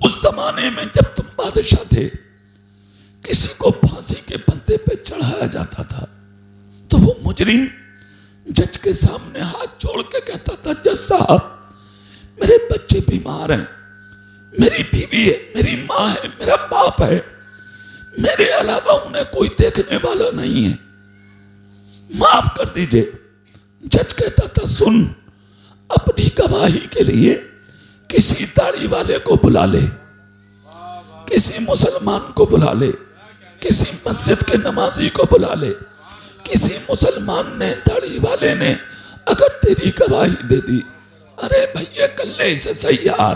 उस जमाने में जब तुम बादशाह थे, किसी को फांसी के फंदे पे चढ़ाया जाता था तो वो मुजरिम जज के सामने हाथ जोड़ के कहता था, जज साहब मेरे बच्चे बीमार हैं, मेरी बीवी है, मेरी माँ है, मेरा बाप है, मेरे अलावा उन्हें कोई देखने वाला नहीं है, माफ कर दीजिए। जज कहता था, सुन, अपनी गवाही के लिए किसी दाढ़ी वाले को बुला ले, किसी मुसलमान को बुला ले, किसी मस्जिद के नमाजी को बुला ले। किसी मुसलमान ने, दाढ़ी वाले ने अगर तेरी गवाही दे दी, अरे भैया कल्ले से सही यार,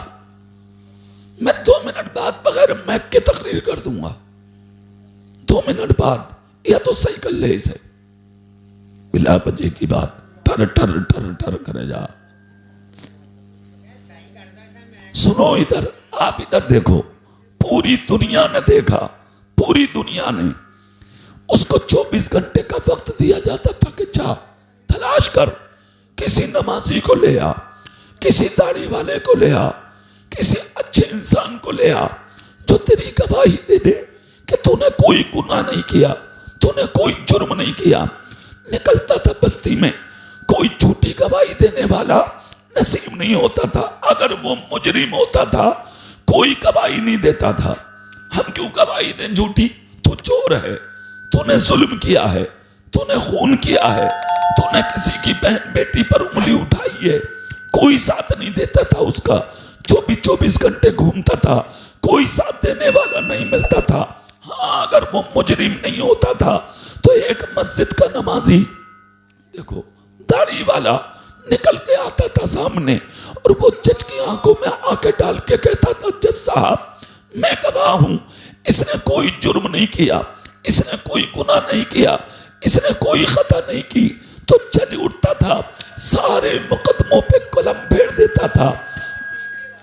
मैं 2 मिनट बाद बगैर मैक के तकरीर कर दूंगा, 2 मिनट बाद, या तो सही कल्ले से बिला बजे की बात टर टर टर टर करे जा। सुनो इधर, आप इधर देखो, पूरी दुनिया ने देखा, पूरी दुनिया ने। उसको 24 घंटे का वक्त दिया जाता था कि जा तलाश कर, किसी नमाजी को ले आ, किसी दाढ़ी वाले को ले आ, किसी अच्छे इंसान को ले आ जो तेरी गवाही दे दे कि तूने कोई गुनाह नहीं किया, तूने कोई जुर्म नहीं किया। निकलता था बस्ती में, कोई झूठी गवाही देने वाला नसीब नहीं होता था। अगर वो मुजरिम होता था, कोई गवाही नहीं देता था। हम क्यों गवाही दें झूठी? तू चोर है, तूने जुल्म किया है, तूने खून किया है, तूने किसी की बहन बेटी पर उंगली उठाई है, कोई साथ नहीं देता था उसका, 24 घंटे घूमता था, कोई साथ देने वाला नहीं मिलता था। हाँ, अगर वो मुजरिम नहीं होता था तो एक मस्जिद का नमाजी, देखो दाढ़ी वाला, निकल के आता था सामने और वो जज की आंखों में आंखें डाल के कहता था, जज साहब मैं गवाह हूं, इसने कोई जुर्म नहीं किया, इसने कोई गुनाह नहीं किया, इसने कोई खता नहीं की। तो जज उठता था, सारे मुकदमों पे कलम फेर देता था।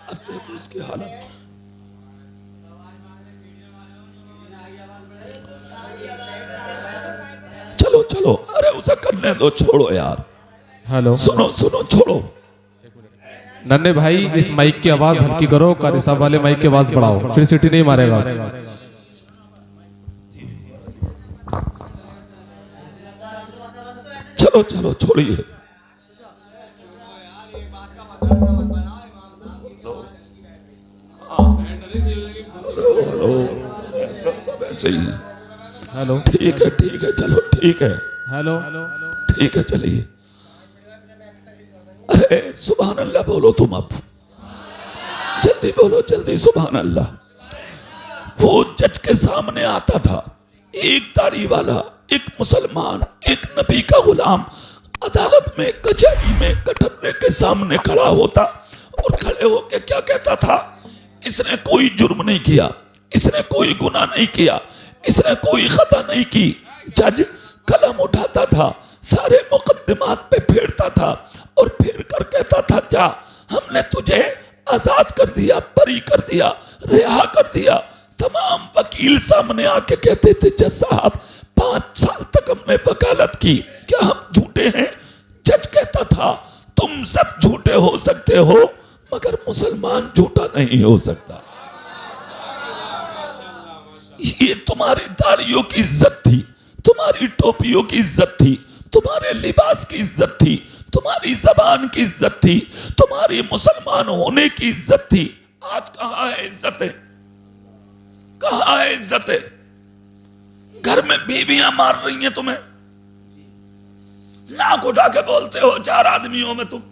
अब देखो इसकी हालत, चलो चलो, अरे उसे करने दो, छोड़ो यार। हेलो, सुनो सुनो, छोड़ो। नन्हे भाई इस माइक की आवाज हल्की करो, कारी साहब वाले माइक की आवाज बढ़ाओ, फिर सीटी नहीं मारेगा। चलो चलो, छोड़िए। सब ऐसे ही है। हेलो, ठीक है ठीक है, चलो ठीक है, हेलो, ठीक है, चलिए। अरे सुभान अल्लाह बोलो तुम, अब जल्दी बोलो, जल्दी सुभान अल्लाह। वो जज के सामने आता था, एक दाढ़ी वाला, एक मुसलमान, एक नबी का गुलाम, अदालत में, कचहरी में, कटघरे के सामने खड़ा होता और खड़े होके क्या कहता था, इसने कोई जुर्म नहीं किया, इसने कोई गुनाह नहीं किया, इसने कोई खता नहीं की। जज कलम उठाता था, सारे मुकद्दमात पे फेरता था और फिर कर कहता था, जा हमने तुझे आजाद कर दिया, बरी कर दिया, रिहा कर दिया। तमाम वकील सामने आके कहते थे, जज साहब 5 साल तक हमने वकालत की, क्या हम झूठे हैं? जज कहता था, तुम सब झूठे हो सकते हो मगर मुसलमान झूठा नहीं हो सकता। ये तुम्हारी दाढ़ियों की इज्जत थी, तुम्हारी टोपियों की इज्जत थी, तुम्हारे लिबास की इज्जत थी, तुम्हारी जबान की इज्जत थी, तुम्हारी मुसलमान होने की इज्जत थी। आज कहां है इज्जत है? कहां है इज्जत है? घर में बीवियां मार रही हैं तुम्हें, नाक उठा के बोलते हो 4 आदमियों में तुम।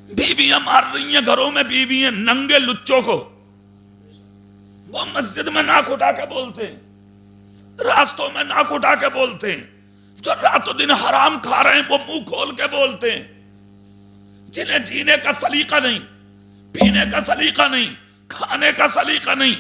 बीवियां मार रही हैं, घरों में बीवियां, नंगे लुच्चों को वो मस्जिद में नाक उठा के बोलते हैं, रास्तों में नाक उठा के बोलते हैं। जो रातों दिन हराम खा रहे हैं वो मुंह खोल के बोलते हैं। जिन्हें जीने का सलीका नहीं, पीने का सलीका नहीं, खाने का सलीका नहीं,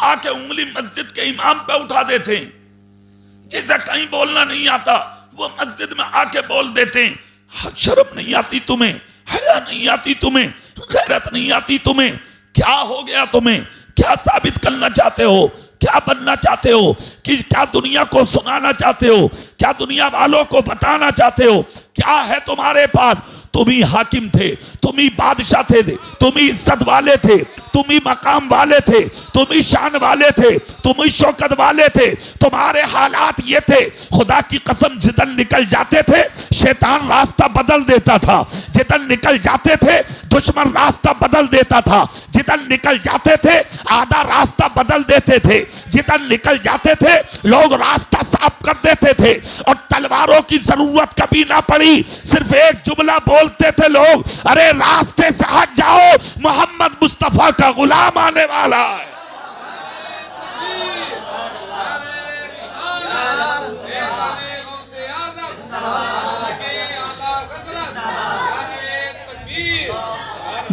आके उंगली मस्जिद के इमाम पे उठा देते हैं। जिसे कहीं बोलना नहीं आता वो मस्जिद में आके बोल देते हैं। शर्म नहीं आती तुम्हें? हया नहीं आती तुम्हें? गैरत नहीं आती तुम्हें? क्या हो गया तुम्हें? क्या साबित करना चाहते हो? क्या बनना चाहते हो? कि क्या दुनिया को सुनाना चाहते हो? क्या दुनिया वालों को बताना चाहते हो? क्या है तुम्हारे पास? तुम ही हाकिम थे, तुम ही बादशाह थे, तुम ही इज्जत वाले थे, तुम ही मकाम वाले थे, तुम ही शान वाले थे, तुम ही शौकत वाले थे। तुम्हारे हालात ये थे, खुदा की कसम जिधर निकल जाते थे शैतान रास्ता बदल देता था, जिधर निकल जाते थे दुश्मन रास्ता बदल देता था, जिधर निकल जाते थे आधा रास्ता बदल देते थे, जिधर निकल जाते थे लोग रास्ता साफ कर देते थे और तलवारों की जरूरत कभी ना पड़ी। सिर्फ एक जुमला बोलते थे लोग, अरे रास्ते से हट जाओ, मोहम्मद मुस्तफा का गुलाम आने वाला है।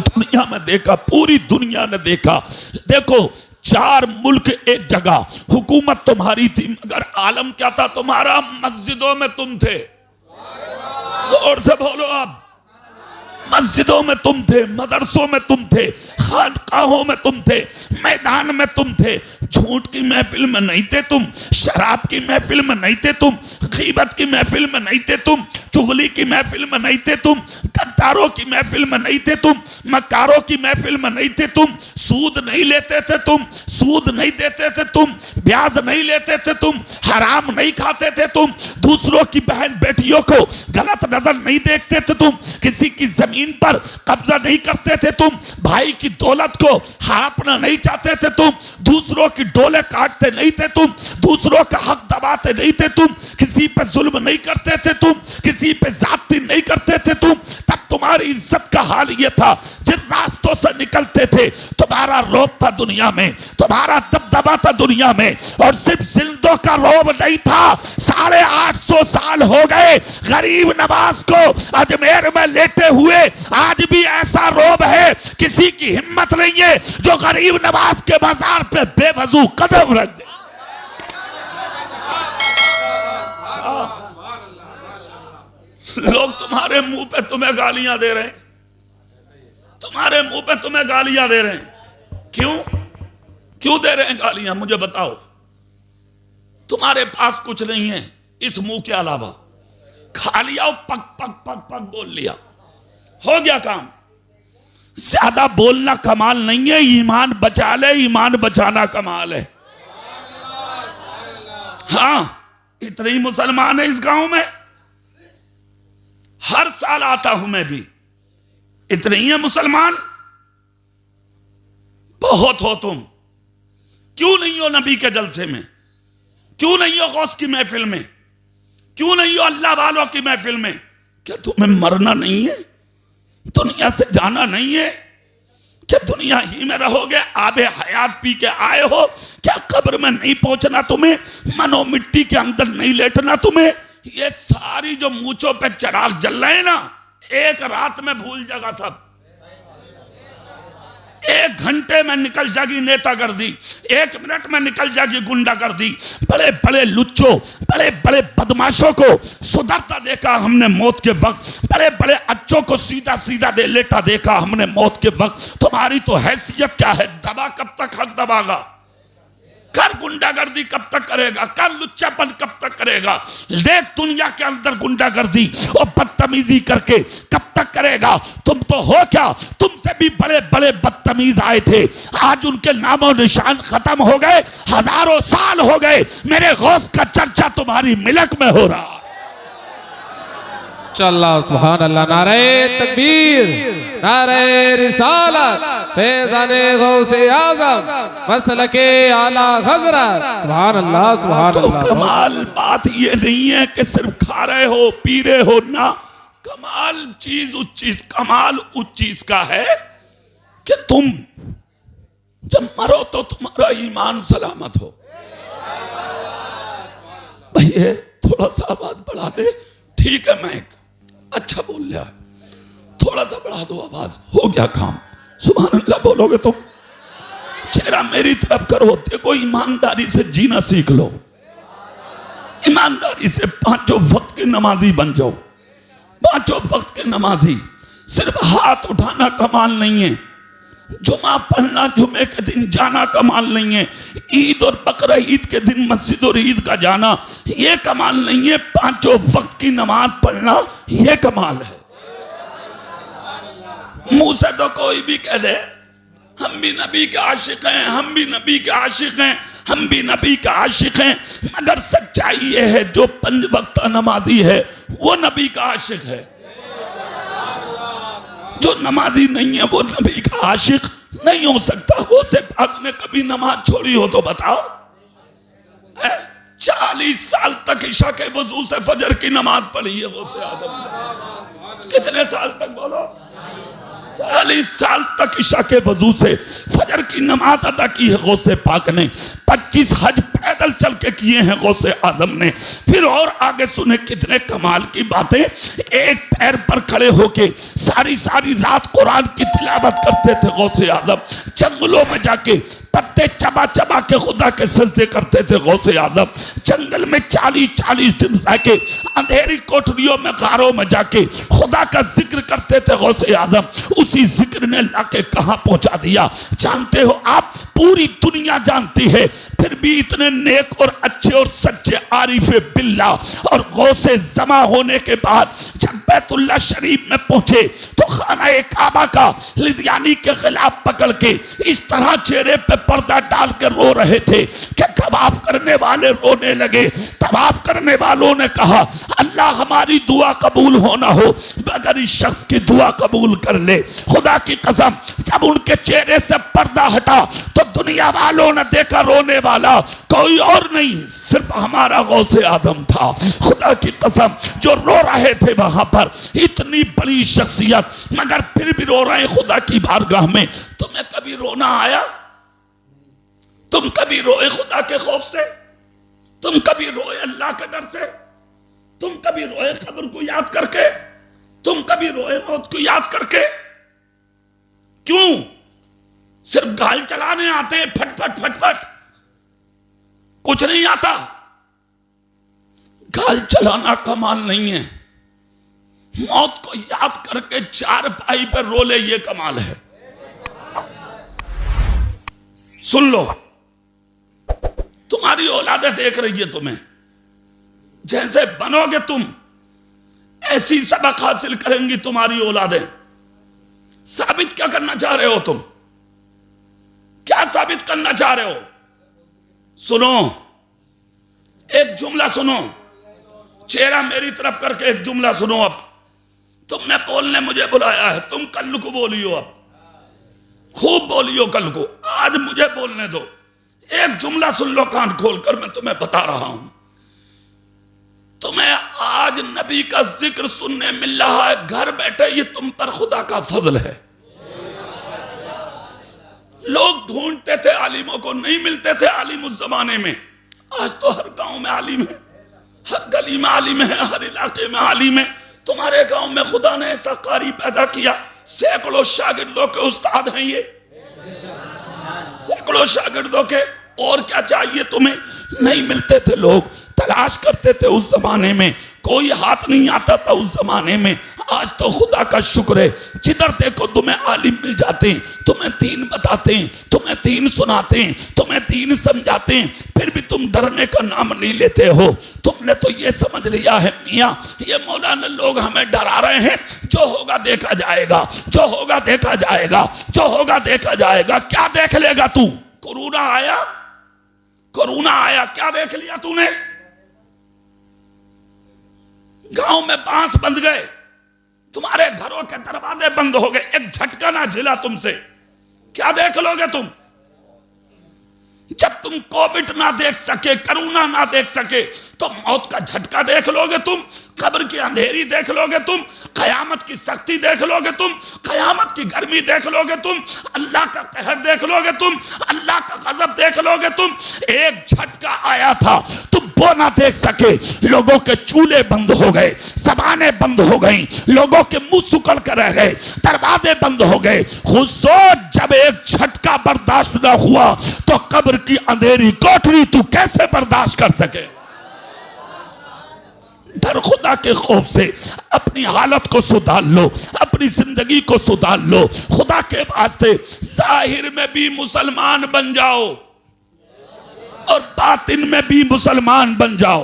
दुनिया में देखा, पूरी दुनिया ने देखा। देखो 4 मुल्क एक जगह, हुकूमत तुम्हारी थी मगर आलम क्या था तुम्हारा? मस्जिदों में तुम थे। जोर से बोलो आप। मस्जिदों में तुम थे, मदरसों में तुम थे, खानकाहों में तुम थे, मैदान में तुम थे। झूठ की महफिल में नहीं थे तुम, शराब की महफिल में नहीं थे तुम, गीबत की महफिल में नहीं थे तुम, चुगली की महफिल में नहीं थे तुम, गद्दारों की महफिल में नहीं थे तुम, मकारों की महफिल में नहीं थे तुम, सूद नहीं लेते थे तुम, सूद नहीं देते थे तुम, ब्याज नहीं लेते थे तुम, हराम नहीं खाते थे तुम, दूसरों की बहन बेटियों को गलत नजर नहीं देखते थे तुम, किसी की जमीन पर कब्जा नहीं करते थे तुम, भाई की दौलत को हड़पना नहीं चाहते थे तुम, दूसरों की डोले काटते नहीं थे तुम, दूसरों का हक दबाते नहीं थे तुम, किसी पे जुल्म नहीं करते थे तुम, किसी पे जाती नहीं करते थे तुम। तब तुम्हारी इज्जत का हाल ये था, जिन रास्तों से निकलते थे तुम्हारा रोब था दुनिया में, तुम्हारा दबदबा था दुनिया में। और सिर्फ जिंदों का रोब नहीं था, 850 साल हो गए गरीब नवाज को अजमेर में लेटे हुए, आज भी ऐसा रोब है किसी की हिम्मत नहीं है जो गरीब नवाज के मजार पे बेवजू कदम रख दे। लोग तुम्हारे मुंह पे तुम्हें गालियां दे रहे हैं, तुम्हारे मुंह पे तुम्हें गालियां दे रहे हैं। क्यों क्यों दे रहे हैं गालियां? मुझे बताओ। तुम्हारे पास कुछ नहीं है इस मुंह के अलावा, खा लिया, पक पक पक पक बोल लिया, हो गया काम। ज्यादा बोलना कमाल नहीं है, ईमान बचा ले, ईमान बचाना कमाल है। हाँ, इतने ही मुसलमान है इस गांव में, हर साल आता हूं मैं भी। इतने ही है मुसलमान? बहुत हो तुम। क्यों नहीं हो नबी के जलसे में? क्यों नहीं हो गौस की महफिल में? क्यों नहीं हो अल्लाह वालों की महफिल में? क्या तुम्हें मरना नहीं है? दुनिया से जाना नहीं है? क्या दुनिया ही में रहोगे? आबे हयात पी के आए हो? क्या कब्र में नहीं पहुंचना तुम्हें? मनो मिट्टी के अंदर नहीं लेटना तुम्हें? ये सारी जो मूंछों पे चिराग जल रहे हैं ना, एक रात में भूल जाएगा सब। 1 घंटे में निकल जाएगी नेतागर्दी, 1 मिनट में निकल जाएगी गुंडागर्दी। बड़े बड़े लुच्चों, बड़े बड़े बदमाशों को सुधरता देखा हमने मौत के वक्त, बड़े बड़े अच्छों को सीधा सीधा दे लेटा देखा हमने मौत के वक्त। तुम्हारी तो हैसियत क्या है? दबा कब तक हक दबागा? कर गुंडागर्दी कब तक करेगा? कर लुच्चापन कब तक करेगा? देख दुनिया के अंदर गुंडागर्दी और बदतमीजी करके कब तक करेगा? तुम तो हो क्या, तुमसे भी बड़े बड़े बदतमीज आए थे, आज उनके नामो निशान खत्म हो गए, हजारों साल हो गए, मेरे गौस का चर्चा तुम्हारी मिलक में हो रहा। अल्लाह सुभान अल्लाह, नारे तकबीर, नारे रिसालत, फैज़ाने गौसे आज़म, मसलके आला हज़रत। सुभान अल्लाह सुभान अल्लाह। कमाल बात ये नहीं है कि सिर्फ खा रहे हो पी रहे हो ना, कमाल चीज उस चीज, कमाल उस चीज का है कि तुम जब मरो तो तुम्हारा ईमान सलामत हो। भैया थोड़ा सा आवाज बढ़ा दे, ठीक है मैं अच्छा बोल लिया, थोड़ा सा बढ़ा दो आवाज, हो गया काम। सुभान अल्लाह बोलोगे तुम? चेहरा मेरी तरफ करो, देखो ईमानदारी से जीना सीख लो, ईमानदारी से 5 वक्त के नमाजी बन जाओ। 5 वक्त के नमाजी, सिर्फ हाथ उठाना कमाल नहीं है, जुमा पढ़ना, जुमे के दिन जाना कमाल नहीं है, ईद और बकरा ईद के दिन मस्जिद और ईद का जाना ये कमाल नहीं है, 5 वक्त की नमाज पढ़ना ये कमाल है। मुंह से तो कोई भी कह दे हम भी नबी के आशिक हैं, हम भी नबी के आशिक हैं, हम भी नबी के आशिक हैं, मगर सच्चाई ये है जो 5 वक्त नमाजी है वो नबी का आशिक है। जो नमाजी नहीं है वो नबी का आशिक नहीं हो सकता। गौसे पाक ने कभी नमाज छोड़ी हो तो बताओ? 40 साल तक ईशा के वजू से फजर की नमाज पढ़ी है गौसे आदम। कितने साल तक बोलो? 40 साल तक ईशा के वजू से फजर की नमाज अदा की है गौसे पाक ने। 25 हज पैदल चल के किए हैं गौसे आदम ने। फिर और आगे सुने कितने कमाल की बातें। एक पैर पर खड़े होके सारी सारी रात कुरान की तिलावत करते थे गौसे आदम। जंगलों में जाके पत्ते चबा चबा के खुदा के सजदे करते थे गौसे आदम। जंगल में 40-40 दिन रह के अंधेरी कोठरियों में गारों में जाके खुदा का जिक्र करते थे गौसे आदम। उसी जिक्र ने लाके कहां पहुंचा दिया जानते हो आप? पूरी दुनिया जानती है, फिर भी इतने नेक और अच्छे और सच्चे आरिफे बिल्ला और गौसे जमा होने के बाद जब बैतुल्लाह शरीफ में पहुंचे तो खाना काबा का लिदियानी के खिलाफ पकड़ के इस तरह चेहरे पे पर्दा डाल के रो रहे थे कि तवाफ करने वाले रोने लगे। तवाफ करने वालों ने कहा अल्लाह हमारी दुआ कबूल होना हो मगर इस शख्स की दुआ कबूल कर ले। खुदा की कसम जब उनके चेहरे से पर्दा हटा तो दुनिया वालों ने देखा रोने वाला कोई और नहीं सिर्फ हमारा गौसे आदम था। खुदा की कसम जो रो रहे थे वहां पर इतनी बड़ी शख्सियत मगर फिर भी रो रहे खुदा की बारगाह में। तुम्हें कभी रोना आया? तुम कभी रोए खुदा के खौफ से? तुम कभी रोए अल्लाह के डर से? तुम कभी रोए खबर को याद करके? तुम कभी रोए मौत को याद करके? क्यों? सिर्फ गाल चलाने आते हैं फटफट फटफट, कुछ नहीं आता। गाल चलाना कमाल नहीं है, मौत को याद करके 4 पाई पर रो ले ये कमाल है। सुन लो, तुम्हारी औलादें देख रही है तुम्हें, जैसे बनोगे तुम ऐसी सबक हासिल करेंगी तुम्हारी औलादें। साबित क्या करना चाह रहे हो तुम? क्या साबित करना चाह रहे हो? सुनो, एक जुमला सुनो, चेहरा मेरी तरफ करके एक जुमला सुनो। अब तुमने बोलने मुझे बुलाया है, तुम कल को बोलियो, अब खूब बोलियो कल को, आज मुझे बोलने दो। एक जुमला सुन लो कान खोलकर, मैं तुम्हें बता रहा हूं। तुम्हें आज नबी का जिक्र सुनने मिल रहा है घर बैठे, ये तुम पर खुदा का फजल है। लोग ढूंढते थे आलिमों को, नहीं मिलते थे आलिम उस जमाने में। आज तो हर गांव में आलिम है, हर गली में आलिम है, हर इलाके में आलिम है। तुम्हारे गांव में खुदा ने ऐसा कारी पैदा किया, सैकड़ों शागिर्दों के उस्ताद हैं ये, सैकड़ों शागिर्दों के। और क्या चाहिए तुम्हें? नहीं मिलते थे लोग, तलाश करते थे उस जमाने में, कोई हाथ नहीं आता था उस जमाने में। आज तो खुदा का शुक्र है, जिधर देखो तुम्हें आलिम मिल जाते हैं, तुम्हें दीन बताते हैं, तुम्हें दीन सुनाते हैं, तुम्हें दीन समझाते हैं, फिर भी तुम डरने का नाम नहीं लेते हो। तुमने तो ये समझ लिया है मियाँ ये मौलाना लोग हमें डरा रहे हैं, जो होगा देखा जाएगा, जो होगा देखा जाएगा, जो होगा देखा जाएगा। क्या देख लेगा तू? कोरोना आया, कोरोना आया, क्या देख लिया तूने? गांव में बांस बंध गए, तुम्हारे घरों के दरवाजे बंद हो गए, एक झटका ना झेला तुमसे, क्या देख लोगे तुम? जब तुम कोविड ना देख सके, कोरोना ना देख सके, तो मौत का झटका देख लोगे तुम, कब्र की अंधेरी देख लोगे तुम, कयामत की सख्ती देख लोगे तुम, कयामत की गर्मी देख लोगे तुम, अल्लाह का कहर देख लोगे तुम, अल्लाह का गजब देख लोगे तुम। एक झटका आया था, तुम वो ना देख सके, लोगों के चूल्हे बंद हो गए, जबानें बंद हो गई, लोगों के मुंह सुकड़ कर रह गए, दरवाजे बंद हो गए। खुद सोच, जब एक झटका बर्दाश्त ना हुआ तो कब्र की अंधेरी कोठरी तू कैसे बर्दाश्त कर सके? डर खुदा के खौफ से अपनी हालत को सुधार लो, अपनी जिंदगी को सुधार लो। खुदा के वास्ते जाहिर में भी मुसलमान बन जाओ और बातिन में भी मुसलमान बन जाओ।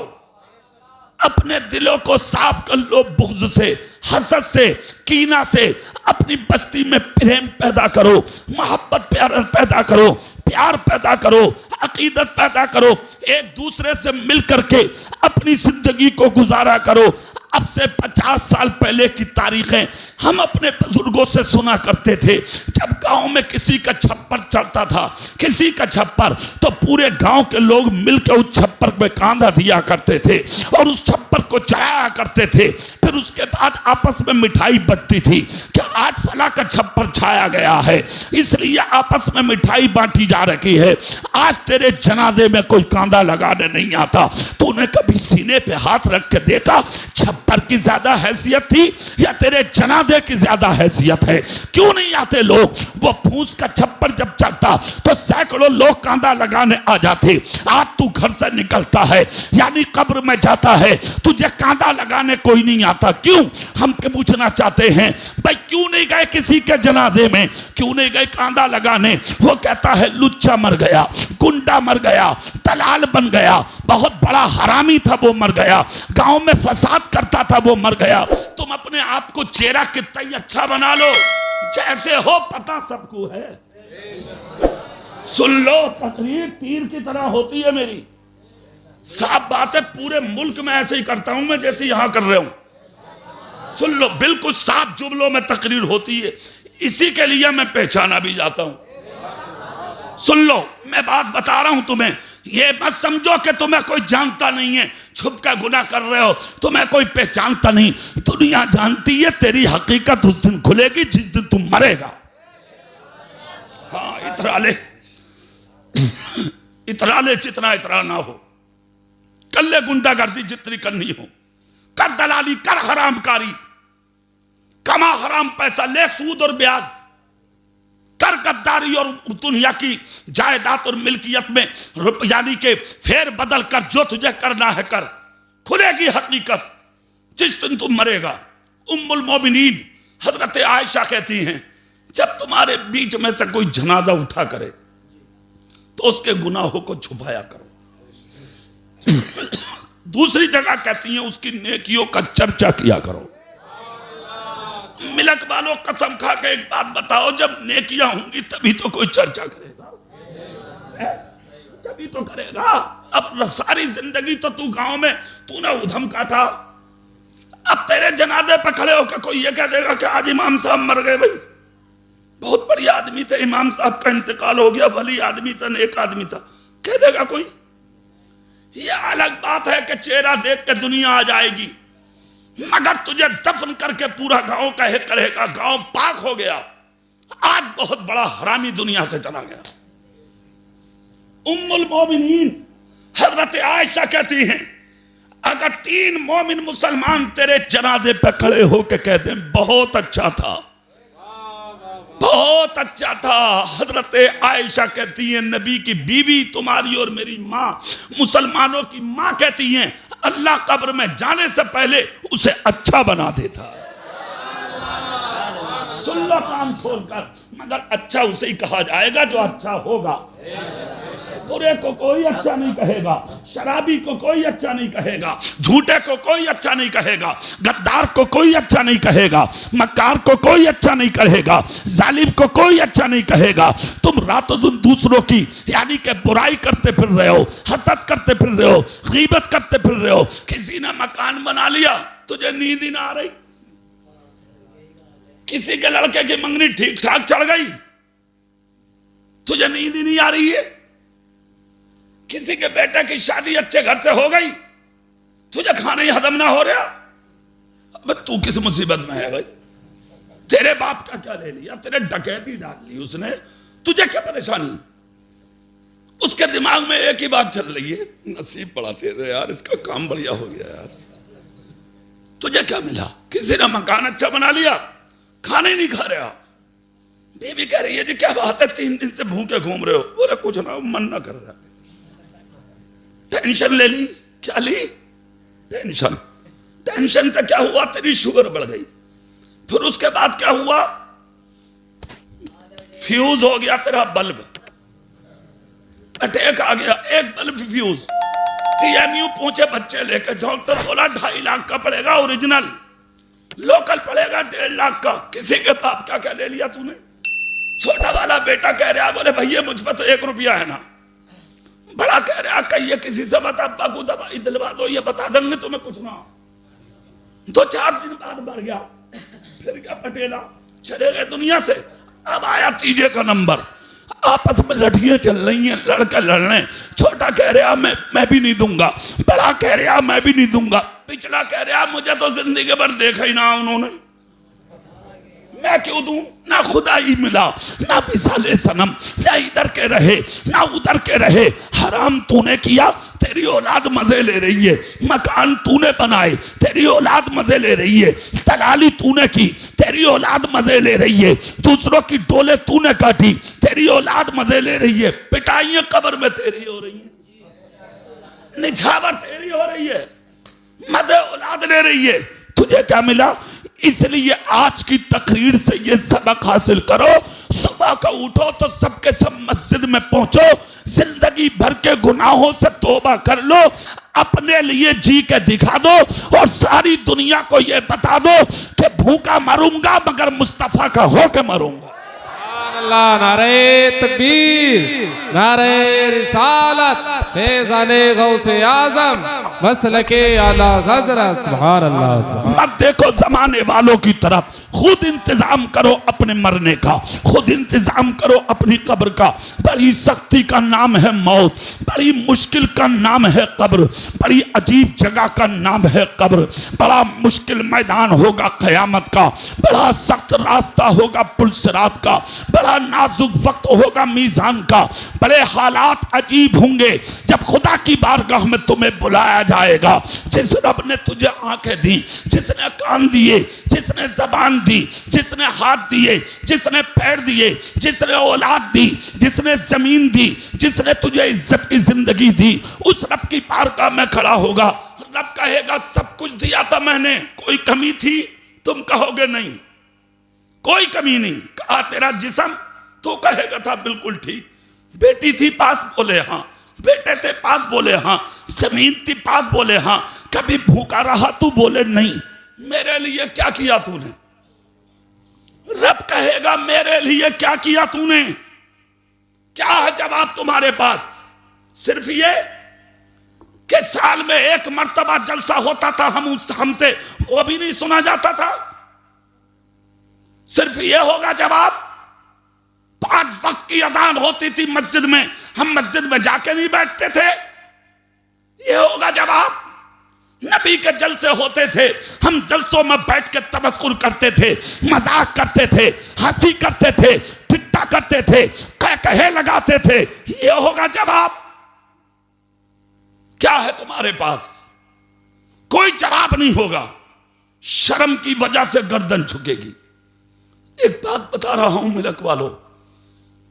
अपने दिलों को साफ कर लो बुग़्ज़ से, हसद से, कीना से अपनी बस्ती में प्रेम पैदा करो, मोहब्बत प्यार पैदा करो, प्यार पैदा करो, अकीदत पैदा करो, एक दूसरे से मिल करके अपनी जिंदगी को गुजारा करो। अब से 50 साल पहले की तारीखें हम अपने बुजुर्गों से सुना करते थे। जब गांव में किसी का छप्पर चढ़ता था, किसी का छप्पर, तो पूरे गांव के लोग मिलकर उस छप्पर पे कांधा दिया करते थे और उस छप्पर को चढ़ाया करते थे। फिर उसके बाद आपस में मिठाई बंटती थी कि आज फला का छप्पर छाया गया है, इसलिए आपस में मिठाई बांटी जा रही है। आज तेरे जनाजे में कोई कांधा लगाने नहीं आता। तूने कभी सीने पे हाथ रख के देखा छप्पर की ज्यादा हैसियत थी या तेरे जनाजे की ज्यादा हैसियत है? क्यों नहीं आते लोग? वो फूस का छप्पर जब चलता तो सैकड़ों लोग कांधा लगाने आ जाते। आज तू घर से निकलता है यानी कब्र में जाता है, तुझे कांधा लगाने कोई नहीं आता। क्यों? हम पूछना चाहते हैं भाई क्यों नहीं गए किसी के जनाजे में, क्यों नहीं गए कांधा लगाने? वो कहता है लुच्चा मर गया, गुंडा मर गया, दलाल बन गया, बहुत बड़ा हरामी था वो मर गया, गांव में फसाद करता था वो मर गया। तुम अपने आप को चेहरा कितना ही अच्छा बना लो, जैसे हो पता सबको है। सुन लो, तकरीर तीर की तरह होती है मेरी। साफ बात है, पूरे मुल्क में ऐसे ही करता हूं मैं जैसे यहां कर रहे हूं। सुन लो, बिल्कुल साफ जुमलों में तकरीर होती है, इसी के लिए मैं पहचाना भी जाता हूं। सुन लो, मैं बात बता रहा हूं तुम्हें, ये मत समझो कि तुम्हें कोई जानता नहीं है, छुप का गुनाह कर रहे हो, तुम्हें कोई पहचानता नहीं। दुनिया जानती है, तेरी हकीकत उस दिन खुलेगी जिस दिन तुम मरेगा। हाँ, इतरा ले इतरा ले, जितना इतरा ना हो। कर ले गुंडागर्दी जितनी करनी हो, कर दलाली, कर हरामकारी, कमा हराम पैसा, ले सूद और ब्याज, कर गद्दारी और दुनिया की जायदाद और मिल्कियत में यानी के फेर बदल कर, जो तुझे करना है कर। खुलेगी हकीकत जिस दिन तुम मरेगा। उम्मुल मोमिनीन हजरत आयशा कहती हैं, जब तुम्हारे बीच में से कोई जनाजा उठा करे तो उसके गुनाहों को छुपाया करो। दूसरी जगह कहती हैं उसकी नेकियों का चर्चा किया करो। मिलक वालों, कसम खा के एक बात बताओ, जब नेकियां होंगी तभी तो कोई चर्चा करेगा, तभी तो करेगा। अब सारी जिंदगी तो तू गांव में तूने उधम काटा, अब तेरे जनाजे पे खड़े होकर कोई ये कह देगा कि आज इमाम साहब मर गए। भाई बहुत बढ़िया आदमी थे, इमाम साहब का इंतकाल हो गया, वली आदमी था, नेक आदमी था, कह देगा कोई? ये अलग बात है कि चेहरा देख के दुनिया आ जाएगी, मगर तुझे दफन करके पूरा गांव कहे करेगा गांव पाक हो गया, आज बहुत बड़ा हरामी दुनिया से चला गया। उम्मुल मोमिनीन हजरत आयशा कहती हैं, अगर 3 मोमिन मुसलमान तेरे जनाजे पे खड़े होकर कहते हैं बहुत अच्छा था, बहुत अच्छा था। हजरत आयशा कहती हैं, नबी की बीवी तुम्हारी और मेरी माँ, मुसलमानों की माँ कहती हैं, अल्लाह कब्र में जाने से पहले उसे अच्छा बना देता। सुन लो कान खोलकर, मगर अच्छा उसे ही कहा जाएगा जो अच्छा होगा। बुरे को कोई अच्छा नहीं कहेगा, शराबी को कोई अच्छा नहीं कहेगा, झूठे को कोई अच्छा नहीं कहेगा, गद्दार को कोई अच्छा नहीं कहेगा, मक्कार को कोई अच्छा नहीं कहेगा, जालिम को कोई अच्छा नहीं कहेगा। तुम रातों दिन दूसरों की यानी कि बुराई करते फिर रहे हो, हसद करते फिर रहे हो, गीबत करते फिर रहे हो। किसी ने मकान बना लिया, तुझे नींद ही ना आ रही। किसी के लड़के की मंगनी ठीक ठाक चढ़ गई, तुझे नींद ही नहीं आ रही है। किसी के बेटे की शादी अच्छे घर से हो गई, तुझे खाना ही हजम ना हो रहा। अब तू किस मुसीबत में है भाई? तेरे बाप का क्या ले लिया, तेरे डकैती डाल ली उसने, तुझे क्या परेशानी? उसके दिमाग में एक ही बात चल रही है, नसीब बड़ा तेज है यार, इसका काम बढ़िया हो गया यार। तुझे क्या मिला? किसी ने मकान अच्छा बना लिया, खाना ही नहीं खा रहा। बीवी कह रही है जी क्या बात है, 3 दिन से भूखे घूम रहे हो? बोले कुछ ना, मन ना कर रहा। टेंशन ले ली, क्या ली? टेंशन। टेंशन से क्या हुआ? तेरी शुगर बढ़ गई। फिर उसके बाद क्या हुआ? फ्यूज हो गया तेरा बल्ब, अटैक आ गया, एक बल्ब फ्यूज। TMU पहुंचे बच्चे लेकर, डॉक्टर बोला 2.5 लाख का पड़ेगा ओरिजिनल। लोकल पड़ेगा 1.5 लाख का। किसी के बाप का क्या ले लिया तूने? छोटा वाला बेटा कह रहा, बोले भैया मुझ पर तो 1 रुपया है ना। बड़ा कह रहा, कहिए किसी से बता, अब्बा को दवाई दिलवा दो, ये बता देंगे तुम्हें कुछ ना। 2-4 दिन बाद मर गया। फिर क्या पटेला चले गए दुनिया से। अब आया तीजे का नंबर, आपस में लड़ियां चल रही हैं, लड़का लड़ रहे। छोटा कह रहा मैं भी नहीं दूंगा, बड़ा कह रहा मैं भी नहीं दूंगा, पिछला कह रहा मुझे तो जिंदगी भर देखा ही ना उन्होंने, मैं क्यों दूं? ना खुदा ही मिला, ना विसाले सनम, ना इधर के रहे ना उधर के रहे। हराम तूने किया, तेरी औलाद मजे ले रही है। मकान तूने बनाए, तेरी औलाद मजे ले रही है। दलाली तूने की, तेरी औलाद मजे ले रही है। दूसरों की डोले तूने काटी, तेरी औलाद मजे ले रही है। पिटाइयां कब्र में तेरी हो रही है, निछावर तेरी हो रही है, मजे औलाद ले रही है। तुझे क्या मिला? इसलिए आज की तकरीर से ये सबक हासिल करो, सुबह को उठो तो सबके सब मस्जिद में पहुंचो, जिंदगी भर के गुनाहों से तौबा कर लो, अपने लिए जी के दिखा दो और सारी दुनिया को ये बता दो कि भूखा मरूंगा मगर मुस्तफा का होके मरूंगा। अल्लाह, नारे तकबीर, नारे रिसालत, फैज़ाने गौसे आज़म, मसलके आला हज़रत। सुभान अल्लाह, सुभान। मत देखो जमाने वालों की तरफ, खुद इंतजाम करो अपने मरने का, खुद इंतजाम करो अपनी कब्र का। बड़ी सख्ती का नाम है मौत, बड़ी मुश्किल का नाम है कब्र, बड़ी अजीब जगह का नाम है कब्र। बड़ा मुश्किल मैदान होगा क़यामत का, बड़ा सख्त रास्ता होगा पुल सिरात का, बड़ा नाजुक वक्त होगा मीज़ान का। बड़े हालात अजीब होंगे जब खुदा की बारगाह में तुम्हें बुलाया जाएगा। जिस रब ने तुझे आंखें दी, जिसने कान दिए, जिसने जबान दी, जिसने हाथ दिए, जिसने पैर दिए, जिसने औलाद दी, जिसने जमीन दी, जिसने तुझे इज्जत की जिंदगी दी, उस रब की बारगाह में खड़ा होगा। रब कहेगा सब कुछ दिया था मैंने, कोई कमी थी? तुम कहोगे नहीं, कोई कमी नहीं। कहा तेरा जिस्म, तो कहेगा था बिल्कुल ठीक। बेटी थी पास, बोले हाँ। बेटे थे पास, बोले हाँ। जमीन थी पास, बोले हाँ। कभी भूखा रहा तू, बोले नहीं। मेरे लिए क्या किया तूने? रब कहेगा मेरे लिए क्या किया तूने? क्या है जवाब तुम्हारे पास? सिर्फ ये कि साल में 1 मर्तबा जलसा होता था, हमसे वो भी नहीं सुना जाता था। सिर्फ ये होगा जवाब? 5 वक्त की अजान होती थी मस्जिद में, हम मस्जिद में जाके नहीं बैठते थे, ये होगा जवाब? नबी के जलसे होते थे, हम जलसों में बैठ के तबस्सुर करते थे, मजाक करते थे, हंसी करते थे, ठिट्ठा करते थे, कहे लगाते थे, ये होगा जवाब? क्या है तुम्हारे पास? कोई जवाब नहीं होगा। शर्म की वजह से गर्दन झुकेगी। एक बात बता रहा हूं मिलक वालों,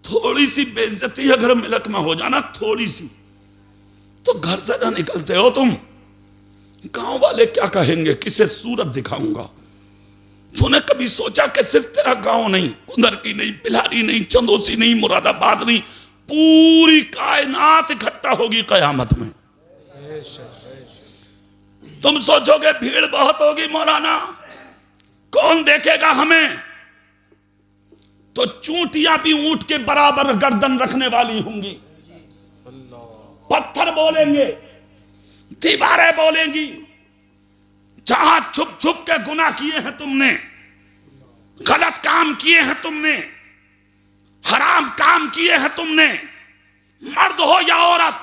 थोड़ी सी बेइज्जती अगर मिलक में हो जाना, थोड़ी सी, तो घर से ना निकलते हो तुम। गांव वाले क्या कहेंगे, किसे सूरत दिखाऊंगा? तूने कभी सोचा कि सिर्फ तेरा गांव नहीं, कुंदर की नहीं, बिलारी नहीं, चंदोसी नहीं, मुरादाबाद नहीं, पूरी कायनात इकट्ठा होगी कयामत में। तुम सोचोगे भीड़ बहुत होगी मौलाना, कौन देखेगा हमें? तो चूंटियां भी ऊंट के बराबर गर्दन रखने वाली होंगी। पत्थर बोलेंगे, दीवारें बोलेंगी। जहां छुप छुप के गुनाह किए हैं तुमने, गलत काम किए हैं तुमने, हराम काम किए हैं तुमने, मर्द हो या औरत,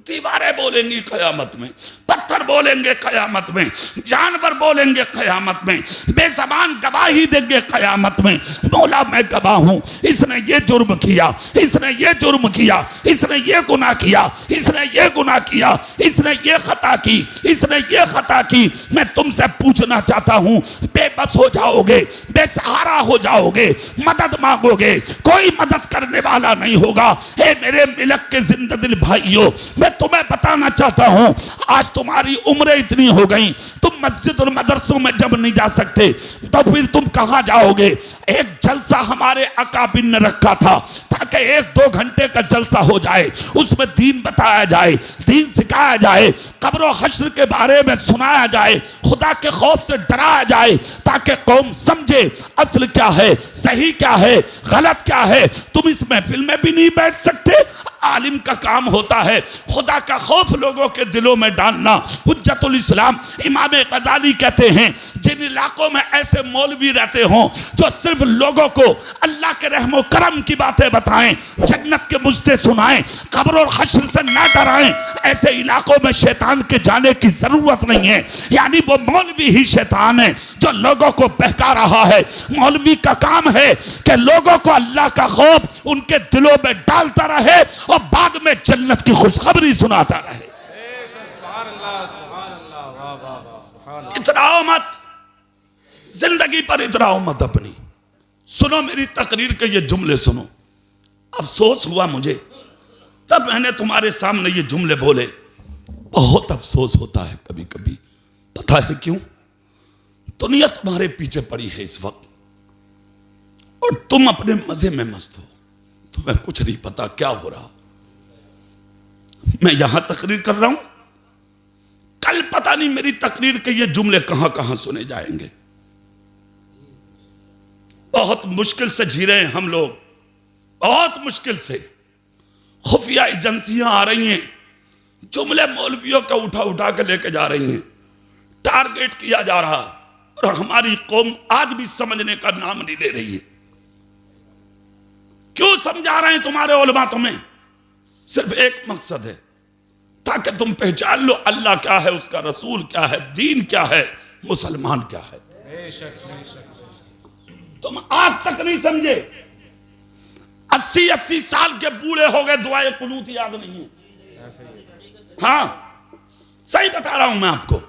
दीवारें बोलेंगी कयामत में, पत्थर बोलेंगे कयामत में, जानवर बोलेंगे कयामत में, बेज़बान गवाही देंगे कयामत में। मौला मैं गवाह हूं, इसने ये जुर्म किया, इसने ये जुर्म किया, इसने ये गुनाह किया, इसने ये गुनाह किया, इसने ये खता की, इसने ये खता की। मैं तुमसे पूछना चाहता हूं, बेबस हो जाओगे, बेसहारा हो जाओगे, मदद मांगोगे, कोई मदद करने वाला नहीं होगा। हे मेरे मिलक के जिंदा दिल भाइयों, मैं तुम्हें बताना चाहता हूं, आज तुम्हारी उम्रें इतनी हो गई, तुम मस्जिद और मदरसों में जब नहीं जा सकते तो फिर तुम कहां जाओगे? एक जलसा हमारे अकाबिर ने रखा था ताकि 1-2 घंटे का जलसा हो जाए, उसमें दीन बताया जाए, दीन सिखाया जाए, कब्र हश्र के बारे में सुनाया जाए, खुदा के खौफ से डराया जाए, ताकि कौम समझे असल क्या है, सही क्या है, गलत क्या है। तुम इस महफिल में भी नहीं बैठ सकते। आलिम का काम होता है खुदा का खौफ लोगों के दिलों में डालना। हुज्जतुल इस्लाम इमाम गजाली कहते हैं, जिन इलाकों में ऐसे मौलवी रहते हों जो सिर्फ लोगों को अल्लाह के रहमो करम की बातें बताएं, जन्नत के मुझसे सुनाएं, कब्र और हश्र से ना डराएं, ऐसे इलाकों में शैतान के जाने की जरूरत नहीं है। यानी वो मौलवी ही शैतान है जो लोगों को बहका रहा है। मौलवी का काम है कि लोगों को अल्लाह का खौफ उनके दिलों में डालता रहे और बाद में जन्नत की खुशखबरी सुनाता रहे। इतराओ मत, जिंदगी पर इतराओ मत अपनी। सुनो मेरी तकरीर के ये जुमले सुनो। अफसोस हुआ मुझे तब मैंने तुम्हारे सामने ये जुमले बोले। बहुत अफसोस होता है कभी कभी। पता है क्यों? दुनिया तुम्हारे पीछे पड़ी है इस वक्त और तुम अपने मजे में मस्त हो। तुम्हें कुछ नहीं पता क्या हो रहा। मैं यहां तकरीर कर रहा हूं, कल पता नहीं मेरी तकरीर के ये जुमले कहां कहां सुने जाएंगे। बहुत मुश्किल से जी रहे हैं हम लोग, बहुत मुश्किल से। खुफिया एजेंसियां आ रही हैं, जुमले मौलवियों का उठा उठा के लेके जा रही हैं, टारगेट किया जा रहा और हमारी कौम आज भी समझने का नाम नहीं ले रही है। क्यों समझा रहे हैं तुम्हारे उलमा तुम्हें? सिर्फ एक मकसद है, ताकि तुम पहचान लो अल्लाह क्या है, उसका रसूल क्या है, दीन क्या है, मुसलमान क्या है। तुम आज तक नहीं समझे। 80-80 साल के बूढ़े हो गए, दुआए कुनूत याद नहीं है। हाँ सही बता रहा हूं मैं आपको।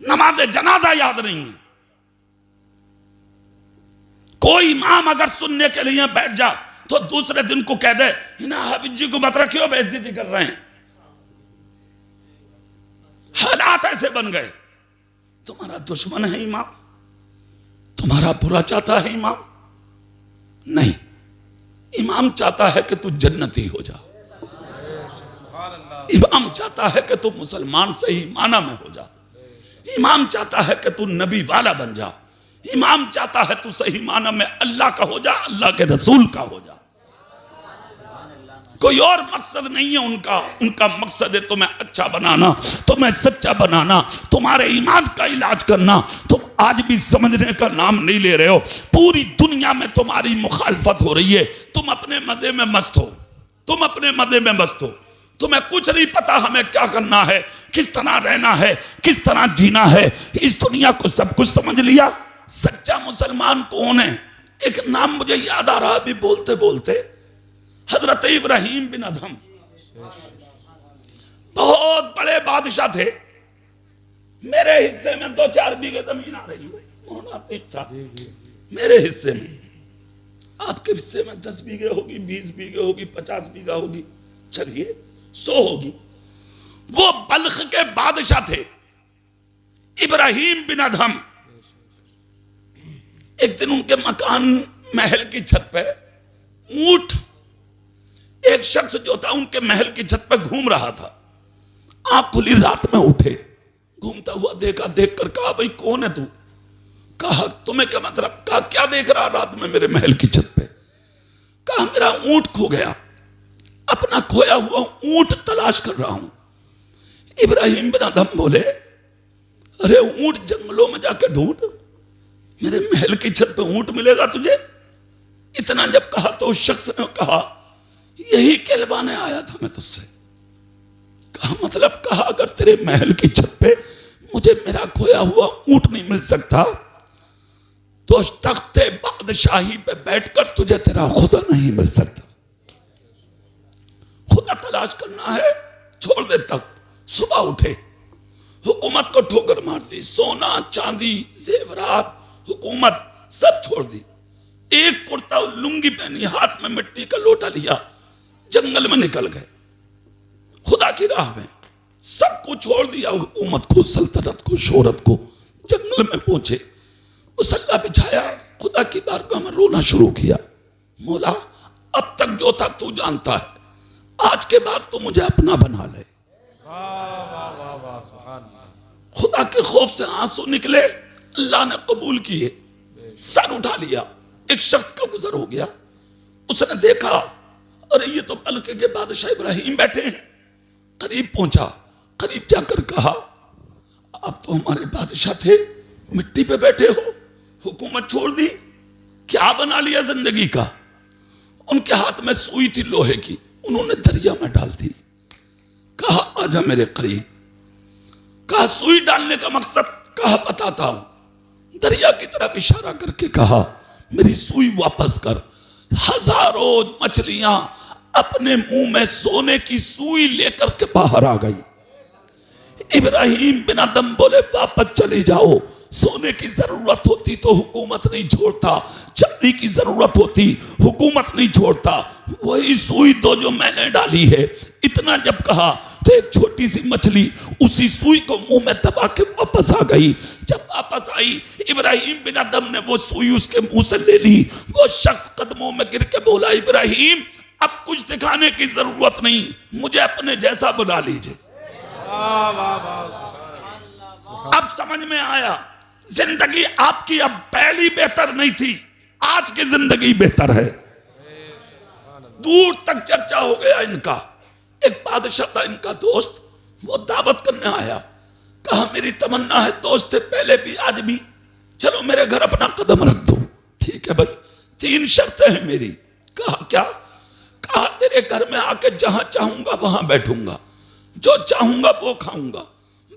नमाज जनाजा याद नहीं है। कोई इमाम अगर सुनने के लिए बैठ जा तो दूसरे दिन को कह दे ना हाफिज जी को मत रखियो, बेइज्जती कर रहे हैं। हालात ऐसे बन गए। तुम्हारा दुश्मन है इमाम, तुम्हारा बुरा चाहता है इमाम? नहीं, इमाम चाहता है कि तू जन्नती हो जा। इमाम चाहता है कि तू मुसलमान सही माना में हो जा। इमाम चाहता है कि तू नबी वाला बन जा। इमाम चाहता है तू सही माना में अल्लाह का हो जा, अल्लाह के रसूल का हो जा। कोई और मकसद नहीं है उनका। उनका मकसद है तुम्हें अच्छा बनाना, तुम्हें सच्चा बनाना, तुम्हारे ईमान का इलाज करना। तुम आज भी समझने का नाम नहीं ले रहे हो। पूरी दुनिया में तुम्हारी मुखालफत हो रही है। तुम अपने मजे में मस्त हो, तुम अपने मजे में मस्त हो। तुम्हें कुछ नहीं पता हमें क्या करना है, किस तरह रहना है, किस तरह जीना है। इस दुनिया को सब कुछ समझ लिया। सच्चा मुसलमान कौन है? एक नाम मुझे याद आ रहा अभी बोलते बोलते, हजरत इब्राहिम बिन अदहम। बहुत बड़े बादशाह थे। मेरे हिस्से में 2-4 बीघे जमीन आ रही है मेरे हिस्से में। आपके हिस्से में 10 बीघे होगी, 20 बीघे होगी, 50 बीघा होगी, चलिए 100 होगी। वो बल्ख के बादशाह थे इब्राहिम बिन अदहम। एक दिन उनके मकान महल की छत पे ऊंट, एक शख्स जो था उनके महल की छत पे घूम रहा था। आंख खुली रात में उठे, घूमता हुआ देखा, देखकर कहा भाई कौन है तू? कहा तुम्हें क्या मतलब? कहा क्या देख रहा रात में मेरे महल की छत पे? कहा मेरा ऊंट खो गया, अपना खोया हुआ ऊंट तलाश कर रहा हूं। इब्राहिम बिन अदहम बोले अरे ऊंट जंगलों में जाकर ढूंढ, मेरे महल की छत पे ऊंट मिलेगा तुझे? इतना जब कहा तो उस शख्स ने कहा यही कहलवाने आया था मैं तुझसे। कहा मतलब? कहा अगर तेरे महल की छत पे मुझे मेरा खोया हुआ ऊंट नहीं मिल सकता तो तख्ते बादशाही पे बैठकर तुझे तेरा खुदा नहीं मिल सकता। खुदा तलाश करना है, छोड़ दे तख्त। सुबह उठे, हुकूमत को ठोकर मार दी, सोना चांदी जेवरात हुकूमत सब छोड़ दी। एक कुर्ता लुंगी पहनी, हाथ में मिट्टी का लोटा लिया, जंगल में निकल गए। खुदा की राह में सब कुछ छोड़ दिया, हुकूमत को, सल्तनत को, शोहरत को, जंगल में पहुंचे, मुसल्ला बिछाया, खुदा की बारगाह में रोना शुरू किया। मौला अब तक जो था तू जानता है, आज के बाद तू मुझे अपना बना ले। खुदा के खौफ से आंसू निकले, अल्लाह ने कबूल किए, सर उठा लिया। एक शख्स का गुजर हो गया, उसने देखा अरे ये तो मलके के बादशाह इब्राहिम बैठे हैं। करीब पहुंचा, करीब जाकर कहा आप तो हमारे बादशाह थे, मिट्टी पे बैठे हो, हुकूमत छोड़ दी, क्या बना लिया जिंदगी का। उनके हाथ में सुई थी लोहे की, उन्होंने दरिया में डाल दी। कहा आजा मेरे करीब। कहा सुई डालने का मकसद कहा बताता हूं। दरिया की तरफ इशारा करके कहा मेरी सुई वापस कर। हजारों मछलियां अपने मुंह में सोने की सुई लेकर के बाहर आ गई। इब्राहिम बिना दम बोले वापस चले जाओ, सोने की जरूरत होती तो हुकूमत नहीं छोड़ता, चांदी की जरूरत होती हुकूमत नहीं छोड़ता, वही सुई दो जो मैंने डाली है। इतना जब कहा तो एक छोटी सी मछली उसी सुई को मुंह में दबा के वापस आ गई। जब वापस आई इब्राहिम बिना दम ने वो सुई उसके मुंह से ले ली। वो शख्स कदमों में गिर के बोला इब्राहिम अब कुछ दिखाने की जरूरत नहीं, मुझे अपने जैसा बना लीजिए। अब समझ में आया जिंदगी आपकी अब पहली बेहतर नहीं थी, आज की जिंदगी बेहतर है। दूर तक चर्चा हो गया इनका। एक बादशाह था इनका दोस्त, वो दावत करने आया, कहा मेरी तमन्ना है, दोस्त थे पहले भी आज भी, चलो मेरे घर अपना कदम रख दो। ठीक है भाई, 3 शर्तें हैं मेरी। कहा क्या? कहा तेरे घर में आके जहां चाहूंगा वहां बैठूंगा, जो चाहूंगा वो खाऊंगा,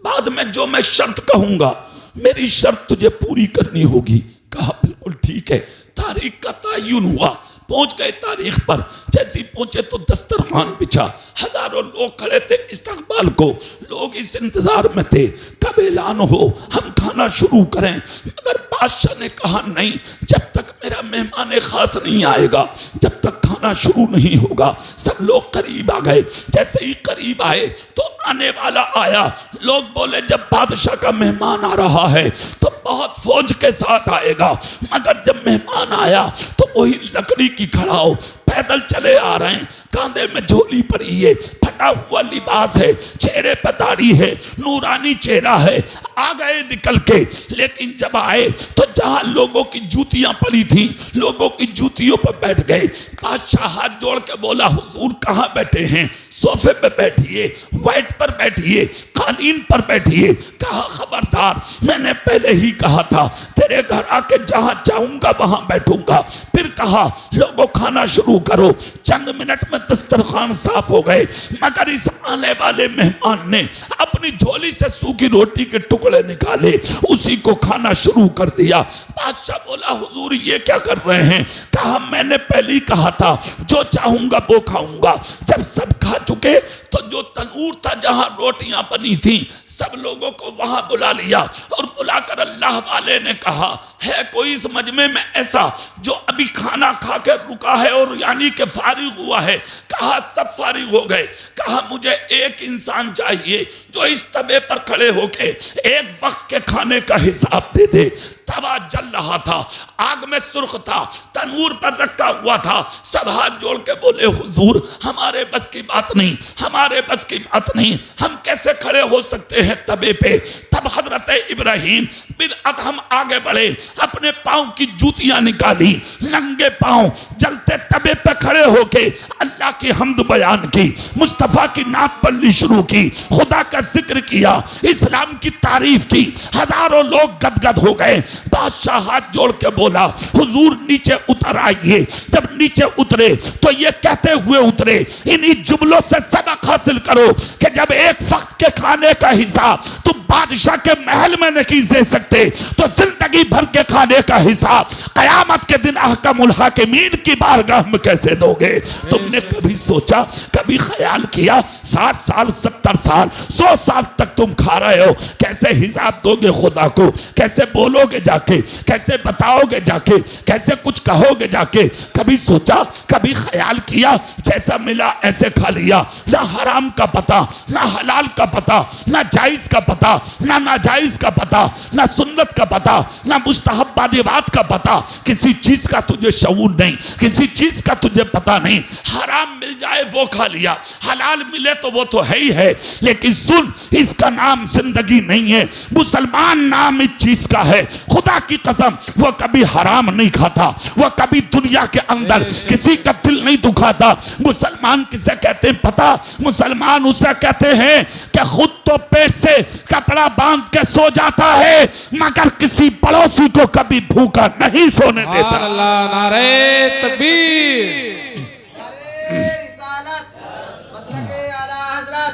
बाद में जो मैं शर्त कहूंगा मेरी शर्त तुझे पूरी करनी होगी। कहा बिल्कुल ठीक है। तारीख का तयन हुआ, पहुंच गए तारीख पर। जैसे ही पहुंचे तो दस्तरखान बिछा, हजारों लोग खड़े थे इस्तकबाल को। लोग इस इंतजार में थे कब ऐलान हो, हम खाना शुरू करें। मगर बादशाह ने कहा नहीं, जब तक मेरा मेहमान खास नहीं आएगा जब तक खाना शुरू नहीं होगा। सब लोग करीब आ गए। जैसे ही करीब आए तो आने वाला आया। लोग बोले जब बादशाह का मेहमान आ रहा है तो बहुत फौज के साथ आएगा, मगर जब मेहमान आया तो वही लकड़ी की खड़ा हो, पैदल चले आ रहे हैं, कांधे में झोली पड़ी है, फटा हुआ लिबास है, चेहरे पर दाढ़ी है, नूरानी चेहरा है। आ गए निकल के, लेकिन जब आए तो जहां लोगों की जूतियां पड़ी थी लोगों की जूतियों पर बैठ गए। बादशाह हाथ जोड़ के बोला हुजूर कहां बैठे हैं? सोफे पे बैठिए, व्हाइट पर बैठिए, कालीन पर बैठिए। कहा खबरदार, मैंने पहले ही कहा था तेरे घर आके जहां चाहूंगा वहां बैठूंगा। फिर कहा लोगों खाना शुरू करो। चंद मिनट में दस्तरखान साफ हो गए, मगर इस आने वाले मेहमान ने अपनी झोली से सूखी रोटी के टुकड़े निकाले, उसी को खाना शुरू कर दिया। बादशाह बोला हुजूर ये क्या कर रहे हैं? कहा मैंने पहले ही कहा था जो चाहूंगा वो खाऊंगा। जब सब खा चुके तो जो तनूर था जहां रोटियां बनी थी सब लोगों को वहां बुला लिया और बुलाकर अल्लाह वाले ने कहा है कोई इस मजमे में ऐसा जो अभी खाना खा के रुका है और यानी कि फारिग हुआ है? कहा सब फारिग हो गए। कहा मुझे एक इंसान चाहिए जो इस तबे पर खड़े होके एक वक्त के खाने का हिसाब दे दे। तवा जल रहा था, आग में सुर्ख था, तनूर पर रखा हुआ था। सब हाथ जोड़ के बोले हुजूर हमारे बस की बात नहीं, हमारे बस की बात नहीं, हम कैसे खड़े हो सकते हैं तबे पे? तब हजरत इब्राहिम बिन अदहम आगे बढ़े, अपने पांव की जूतियां निकाली, नंगे पांव जलते तबे पे खड़े होके अल्लाह की हम्द बयान की, मुस्तफा की नात पढ़नी शुरू की, खुदा का जिक्र किया, इस्लाम की तारीफ की। हजारों लोग गदगद हो गए। बादशाह हाथ जोड़ के बोला हुजूर नीचे उतर आइए। जब नीचे उतरे तो ये कहते हुए उतरे, इन्हीं जुमलों से सबक हासिल करो कि जब एक वक्त के खाने का हिसाब तुम बादशाह के महल में नहीं दे सकते तो जिंदगी भर के खाने का हिसाब कयामत के दिन अहकमुल हाकिमीन की बारगाह में कैसे दोगे? तुमने कभी सोचा, कभी ख्याल किया 60 साल 70 साल 100 साल तक तुम खा रहे हो, कैसे हिसाब दोगे खुदा को? कैसे बोलोगे जाके? कैसे बताओगे जाके? कैसे कुछ कहोगे जाके? कभी सोचा, कभी ख्याल किया? जैसा मिला ऐसे खा लिया, ना हराम का पता, ना हलाल का पता, ना जायज का पता, ना नाजायज का पता, ना सुन्नत का पता, ना मुस्तहब्बात का पता। किसी चीज का तुझे शऊर नहीं, किसी चीज का तुझे पता नहीं। हराम मिल जाए वो खा लिया, हलाल मिले तो वो तो है ही है, लेकिन सुन, इसका नाम जिंदगी नहीं है। मुसलमान नाम इस चीज का है। खुदा की कसम, वो कभी हराम नहीं खाता, वो कभी दुनिया के अंदर किसी का दिल नहीं दुखाता। मुसलमान किसे कहते हैं पता? मुसलमान उसे कहते हैं कि खुद तो पेट से कपड़ा बांध के सो जाता है मगर किसी पड़ोसी को कभी भूखा नहीं सोने देता। अल्लाह, नारे तकबीर,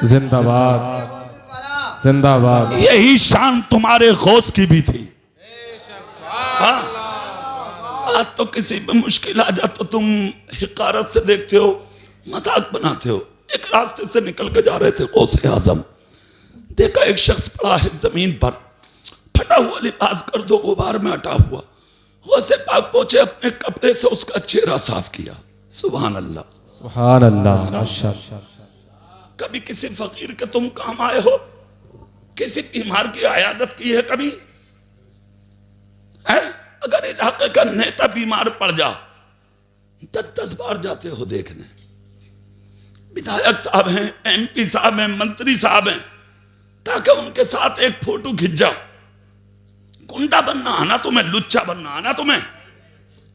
जिंदाबाद जिंदाबाद। यही शान तुम्हारे गौस की भी थी। हाँ, आज तो किसी पे मुश्किल आ जा तो तुम हिकारत से देखते हो, मजाक बनाते हो। एक रास्ते से निकल के जा रहे थे गौसे आजम, देखा एक शख्स पड़ा है जमीन पर, फटा हुआ लिबास कर दो गुबार में हटा हुआ। गौसे पाक पहुंचे, अपने कपड़े से उसका चेहरा साफ किया। सुभान अल्लाह, सुभान अल्लाह, माशाअल्लाह। कभी किसी फकीर के तुम काम आए हो? किसी बीमार की आयादत की है कभी? है? अगर इलाके का नेता बीमार पड़ जा 10-10 बार जाते हो देखने। विधायक साहब हैं, MP साहब हैं, मंत्री साहब हैं, ताकि उनके साथ एक फोटो खिंच जाओ। गुंडा बनना आना तुम्हें, लुच्चा बनना आना तुम्हें।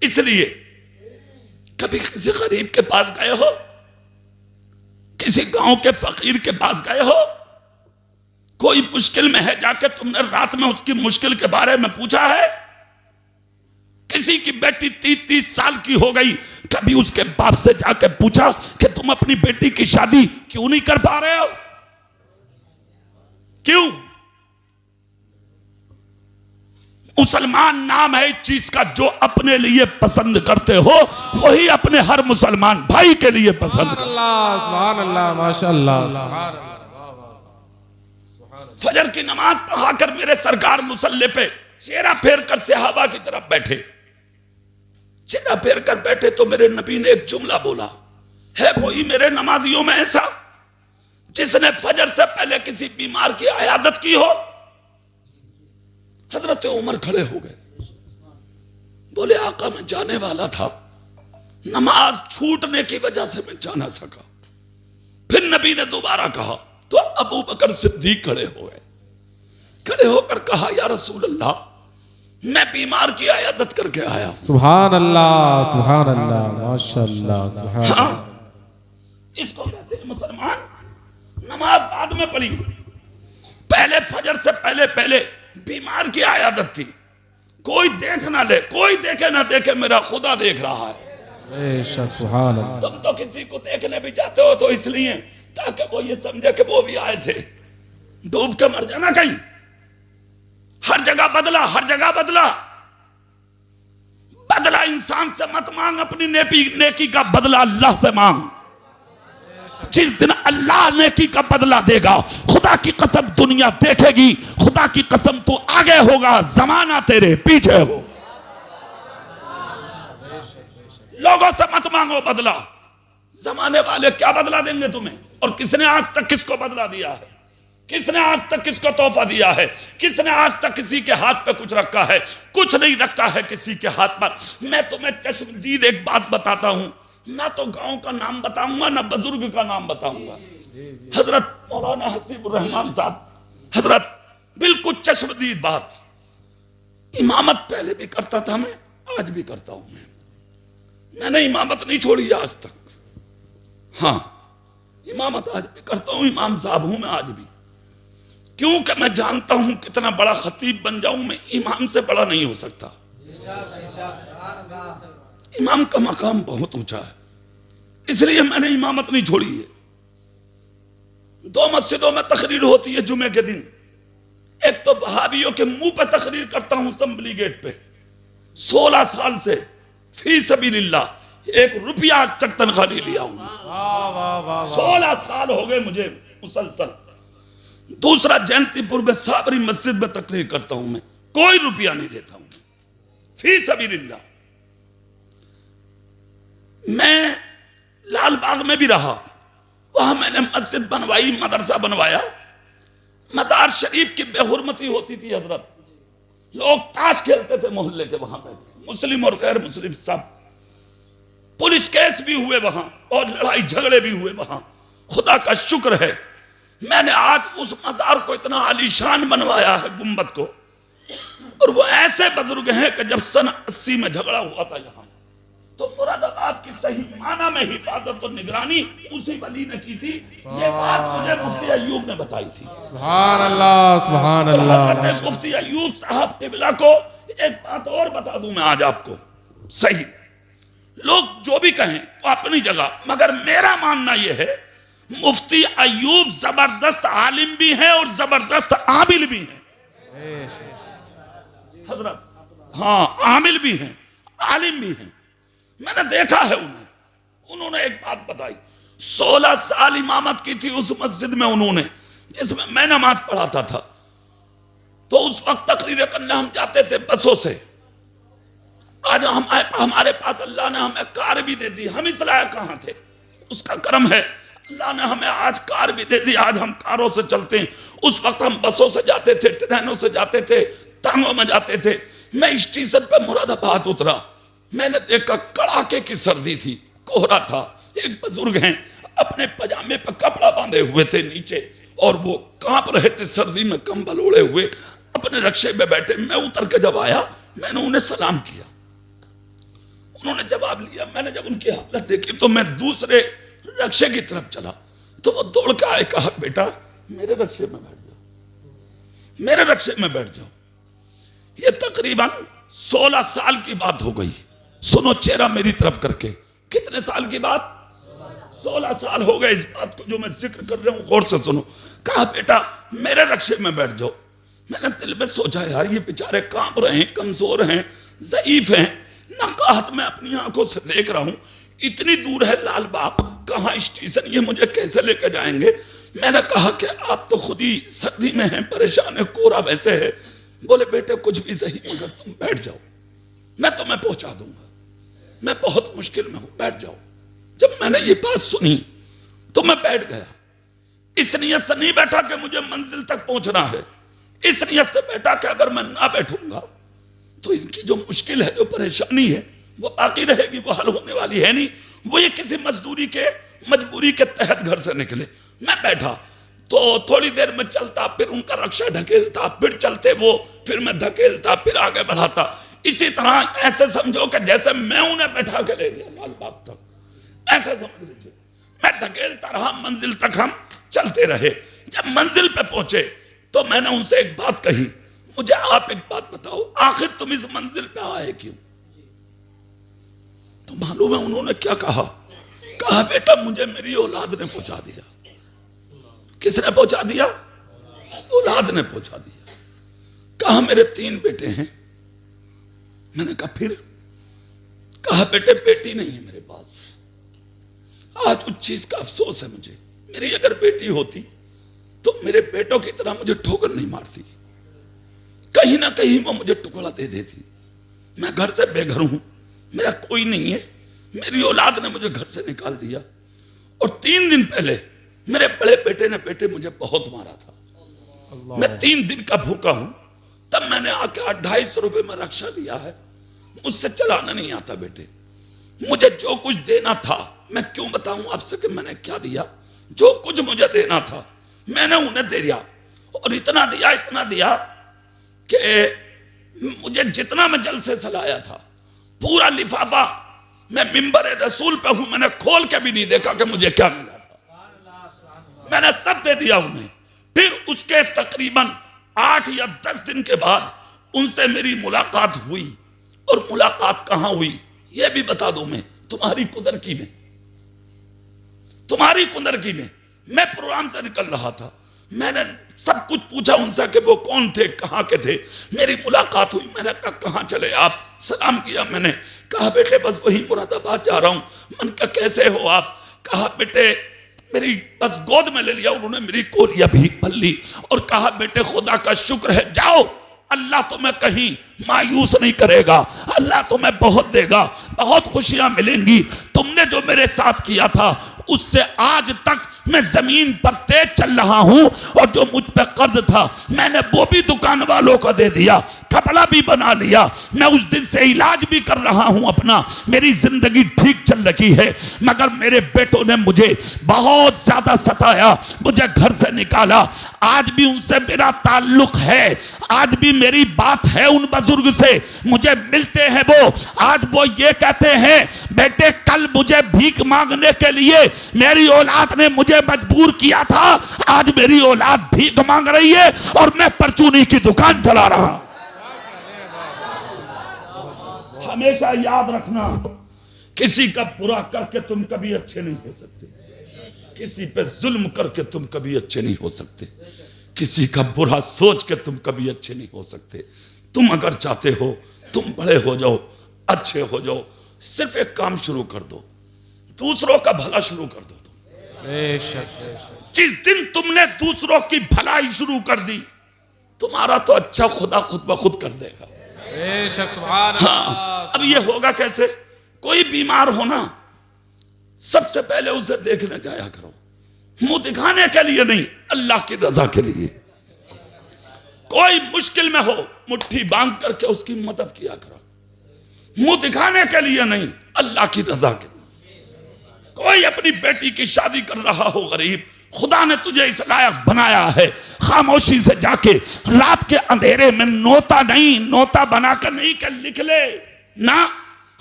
इसलिए कभी किसी गरीब के पास गए हो? किसी गांव के फकीर के पास गए हो? कोई मुश्किल में है, जाके तुमने रात में उसकी मुश्किल के बारे में पूछा है? किसी की बेटी 30-30 साल की हो गई, कभी उसके बाप से जाके पूछा कि तुम अपनी बेटी की शादी क्यों नहीं कर पा रहे हो? क्यों? मुसलमान नाम है इस चीज का, जो अपने लिए पसंद करते हो वही अपने हर मुसलमान भाई के लिए पसंद करते। सुभान अल्लाह, माशाअल्लाह। फजर की नमाज पढ़ाकर मेरे सरकार मुसल्ले पे चेहरा फेर कर सहाबा की तरफ बैठे। चेहरा फेर कर बैठे तो मेरे नबी ने एक जुमला बोला, है कोई मेरे नमाजियों में ऐसा जिसने फजर से पहले किसी बीमार की आयादत की हो? हजरत उमर खड़े हो गए, बोले आका मैं जाने वाला था, नमाज छूटने की वजह से मैं जा ना सका। फिर नबी ने दोबारा कहा तो अबू बकर सिद्दीक खड़े हो गए। खड़े होकर कहा या रसूल अल्लाह, मैं बीमार की आयादत करके आया। सुभान अल्लाह, सुभान अल्लाह, माशाअल्लाह, सुभान। हाँ, इसको कहते हैं मुसलमान। नमाज बाद में पढ़ी, पहले फजर से पहले बीमार की आयादत की। कोई देख ना ले, कोई देखे ना देखे, मेरा खुदा देख रहा है। बेशक, सुभान अल्लाह। तुम तो किसी को देखने भी जाते हो तो इसलिए ताकि वो ये समझे कि वो भी आए थे। डूब के मर जाना कहीं। हर जगह बदला, हर जगह बदला। बदला इंसान से मत मांग, अपनी नेकी का बदला अल्लाह से मांग। जिस दिन अल्लाह नेकी का बदला देगा, खुदा की कसम दुनिया देखेगी, खुदा की कसम तू आगे होगा, जमाना तेरे पीछे हो। लोगों से मत मांगो बदला, जमाने वाले क्या बदला देंगे तुम्हें? और किसने आज तक किसको बदला दिया है? किसने आज तक किसको तोहफा दिया है? किसने आज तक किसी के हाथ पे कुछ रखा है? कुछ नहीं रखा है किसी के हाथ पर। मैं तुम्हें चश्मदीद एक बात बताता हूं, ना तो गांव का नाम बताऊंगा ना बुजुर्ग का नाम बताऊंगा। हजरत मौलाना हसीबुर रहमान साहब, हजरत बिल्कुल चश्मदीद बात। इमामत पहले भी करता था मैं, आज भी करता हूं। मैंने इमामत नहीं छोड़ी आज तक। हाँ, इमामत आज भी करता हूं, इमाम साहब हूं मैं आज भी। क्योंकि मैं जानता हूं कितना बड़ा खतीब बन जाऊं मैं, इमाम से बड़ा नहीं हो सकता। इमाम का मकाम बहुत ऊंचा है, इसलिए मैंने इमामत नहीं छोड़ी है। 2 मस्जिदों में तकरीर होती है जुमे के दिन। एक तो वहाबियों के मुंह पे तकरीर करता हूं असेंबली गेट पे, 16 साल से फी सबीलिल्लाह 1 रुपया आज तक तनख्वाह नहीं लिया हूं। 16 साल हो गए मुझे मुसलसल। दूसरा, जयंतीपुर में साबरी मस्जिद में तकरीर करता हूं, मैं कोई रुपया नहीं देता हूं, फी सबीलिल्लाह। मैं लाल बाग में भी रहा, वहां मैंने मस्जिद बनवाई, मदरसा बनवाया। मजार शरीफ की बेहुरमती होती थी हजरत, लोग ताश खेलते थे मोहल्ले के वहां पे, मुस्लिम और गैर मुस्लिम सब। पुलिस केस भी हुए वहां और लड़ाई झगड़े भी हुए वहां। खुदा का शुक्र है मैंने आज उस मजार को इतना आलीशान बनवाया है, गुंबद को। और वो ऐसे बुजुर्ग हैं कि जब सन 80 में झगड़ा हुआ था यहाँ, तो मुरादाबाद की सही माना में हिफाजत और निगरानी उसी वली ने की थी। ये बात मुझे मुफ्ती अय्यूब ने बताई थी। सुभान अल्लाह, सुभान अल्लाह। मुफ्ती अय्यूब साहब किबला को एक बात और बता दूं मैं आज आपको, सही लोग जो भी कहें वो अपनी जगह, मगर मेरा मानना यह है मुफ्ती अय्यूब जबरदस्त आलिम भी हैं और जबरदस्त आमिल भी हैं हजरत। हाँ, आमिल भी हैं, आलिम भी हैं। मैंने देखा है उन्हें। उन्होंने एक बात बताई, 16 साल इमामत की थी उस मस्जिद में उन्होंने, जिसमें मैं नमाज पढ़ाता था। तो उस वक्त तकरीर करने हम जाते थे बसों से। आज हमारे पास अल्लाह ने हमें कार भी दे दी। हम इस लायक कहां थे, उसका करम है। अल्लाह ने हमें आज कार भी दे दी, आज हम कारों से चलते हैं। उस वक्त हम बसों से जाते थे, ट्रेनों से जाते थे, टांगों में जाते थे। मैं स्टेशन पर मुरादाबाद उतरा, मैंने देखा कड़ाके की सर्दी थी, कोहरा था। एक बुजुर्ग हैं, अपने पजामे पर कपड़ा बांधे हुए थे नीचे, और वो कांप रहे थे सर्दी में, कंबल ओढ़े हुए अपने रक्शे में बैठे। मैं उतर के जब आया, मैंने उन्हें सलाम किया, उन्होंने जवाब लिया। मैंने जब उनकी हालत देखी तो मैं दूसरे रक्शे की तरफ चला, तो वो दौड़ के आए, कहा बेटा मेरे रक्शे में बैठ जाओ, मेरे रक्शे में बैठ जाओ। ये तकरीबन 16 साल की बात हो गई। सुनो चेहरा मेरी तरफ करके, कितने साल की बात? 16 साल हो गए इस बात को जो मैं जिक्र कर रहा हूं, गौर से सुनो। कहा बेटा मेरे रक्शे में बैठ जाओ। मैंने दिल में सोचा यार ये बेचारे कांप रहे हैं, कमजोर हैं, ज़ईफ हैं। नकाहत में अपनी आंखों से देख रहा हूं, इतनी दूर है लाल बाग, कहां स्टेशन, ये मुझे कैसे लेकर जाएंगे। मैंने कहा कि आप तो खुद ही सर्दी में हैं, परेशान है, कोहरा वैसे है। बोले बेटे कुछ भी सही, मगर तुम बैठ जाओ, मैं तुम्हें पहुंचा दूंगा, मैं बहुत मुश्किल में हूं, बैठ जाओ। जब मैंने ये बात सुनी तो मैं बैठ गया। इस नियत से नहीं बैठा कि मुझे मंजिल तक पहुंचना है, इस नियत से बैठा कि अगर मैं ना बैठूंगा तो इनकी जो मुश्किल है, जो परेशानी है, वो बाकी रहेगी, वो हल होने वाली है नहीं। वो ये किसी मजदूरी के, मजबूरी के तहत घर से निकले। मैं बैठा तो थोड़ी देर में चलता, फिर उनका रक्षा ढकेलता, फिर चलते वो, फिर मैं धकेलता, फिर आगे बढ़ाता। इसी तरह ऐसे समझो कि जैसे मैं उन्हें बैठा के ले गया लाल बाग तक, ऐसा समझ लीजिए। मैं धकेलता रहा, मंजिल तक हम चलते रहे। जब मंजिल पे पहुंचे तो मैंने उनसे एक बात कही, मुझे आप एक बात बताओ, आखिर तुम इस मंजिल पे आए क्यों? तो मालूम है उन्होंने क्या कहा? कहा बेटा मुझे मेरी औलाद ने पहुंचा दिया। किसने पहुंचा दिया? औलाद ने पहुंचा दिया। कहा मेरे 3 बेटे हैं। मैंने कहा फिर? कहा बेटे बेटी नहीं है मेरे पास। आज उस चीज का अफसोस है मुझे, मेरी अगर बेटी होती तो मेरे बेटों की तरह मुझे ठोकर नहीं मारती, कहीं ना कहीं वो मुझे टुकड़ा दे देती। मैं घर से बेघर हूं, मेरा कोई नहीं है, मेरी औलाद ने मुझे घर से निकाल दिया। और 3 दिन पहले मेरे बड़े बेटे ने मुझे बहुत मारा था। मैं 3 दिन का भूखा हूं, तब मैंने आके 250 रुपए में रक्षा लिया है। मुझसे चलाना नहीं आता बेटे। मुझे जो कुछ देना था, मैं क्यों बताऊं आपसे कि मैंने क्या दिया। जो कुछ मुझे देना था मैंने उन्हें दे दिया, और इतना दिया कि मुझे जितना मैं जल से सलाया था, पूरा लिफाफा, मैं मिंबर रसूल पे हूं, मैंने खोल के भी नहीं देखा कि मुझे क्या मिला था। मैंने सब दे दिया उन्हें। फिर उसके तकरीबन 8 या 10 दिन के बाद उनसे मेरी मुलाकात हुई। और मुलाकात कहां हुई यह भी बता दूं मैं, तुम्हारी कुदरकी में। तुम्हारी कुदरकी में मैं प्रोग्राम से निकल रहा था, मैंने सब कुछ पूछा उनसे कि वो कौन थे, कहाँ के थे। मेरी मुलाकात हुई, मैंने कहा कहाँ चले आप, सलाम किया। मैंने कहा बेटे बस वही मुरादाबाद जा रहा हूँ। मन का कैसे हो आप, कहा बेटे मेरी बस गोद में ले लिया उन्होंने, मेरी कोलियां भी भर ली और कहा बेटे खुदा का शुक्र है, जाओ अल्लाह तुम्हें कहीं मायूस नहीं करेगा, अल्लाह तुम्हें बहुत देगा, बहुत खुशियां मिलेंगी। तुमने जो मेरे साथ किया था उससे आज तक मैं जमीन पर तेज चल रहा हूं और जो मुझ पे कर्ज था मैंने वो भी दुकान वालों को दे दिया, कपड़ा भी बना लिया। मैं उस दिन से इलाज भी कर रहा हूं अपना, मेरी जिंदगी ठीक चल रही है। मगर मेरे बेटों ने मुझे बहुत ज्यादा सताया, मुझे घर से निकाला। आज भी उनसे मेरा ताल्लुक है, आज भी मेरी बात है उन बुजुर्ग से, मुझे मिलते हैं वो। आज वो ये कहते हैं बेटे कल मुझे भीख मांगने के लिए मेरी औलाद ने मुझे मजबूर किया था, आज मेरी औलाद भीख मांग रही है और मैं परचूनी की दुकान चला रहा। हमेशा याद रखना, किसी का बुरा करके तुम कभी अच्छे नहीं हो सकते, किसी पे जुल्म करके तुम कभी अच्छे नहीं हो सकते, किसी का बुरा सोच के तुम कभी अच्छे नहीं हो सकते। तुम अगर चाहते हो तुम बड़े हो जाओ, अच्छे हो जाओ, सिर्फ एक काम शुरू कर दो, दूसरों का भला शुरू कर दो। जिस दिन तुमने दूसरों की भलाई शुरू कर दी, तुम्हारा तो अच्छा खुदा खुद ब खुद कर देगा। हाँ, अब ये होगा कैसे? कोई बीमार हो ना, सबसे पहले उसे देखने जाया करो, मुंह दिखाने के लिए नहीं, अल्लाह की रजा के लिए। कोई मुश्किल में हो, मुट्ठी बांध करके उसकी मदद किया करो, मुंह दिखाने के लिए नहीं, अल्लाह की रजा के लिए। कोई अपनी बेटी की शादी कर रहा हो गरीब, खुदा ने तुझे इस लायक बनाया है, खामोशी से जाके रात के अंधेरे में नोता नहीं, नोता बनाकर नहीं कर लिख ले ना,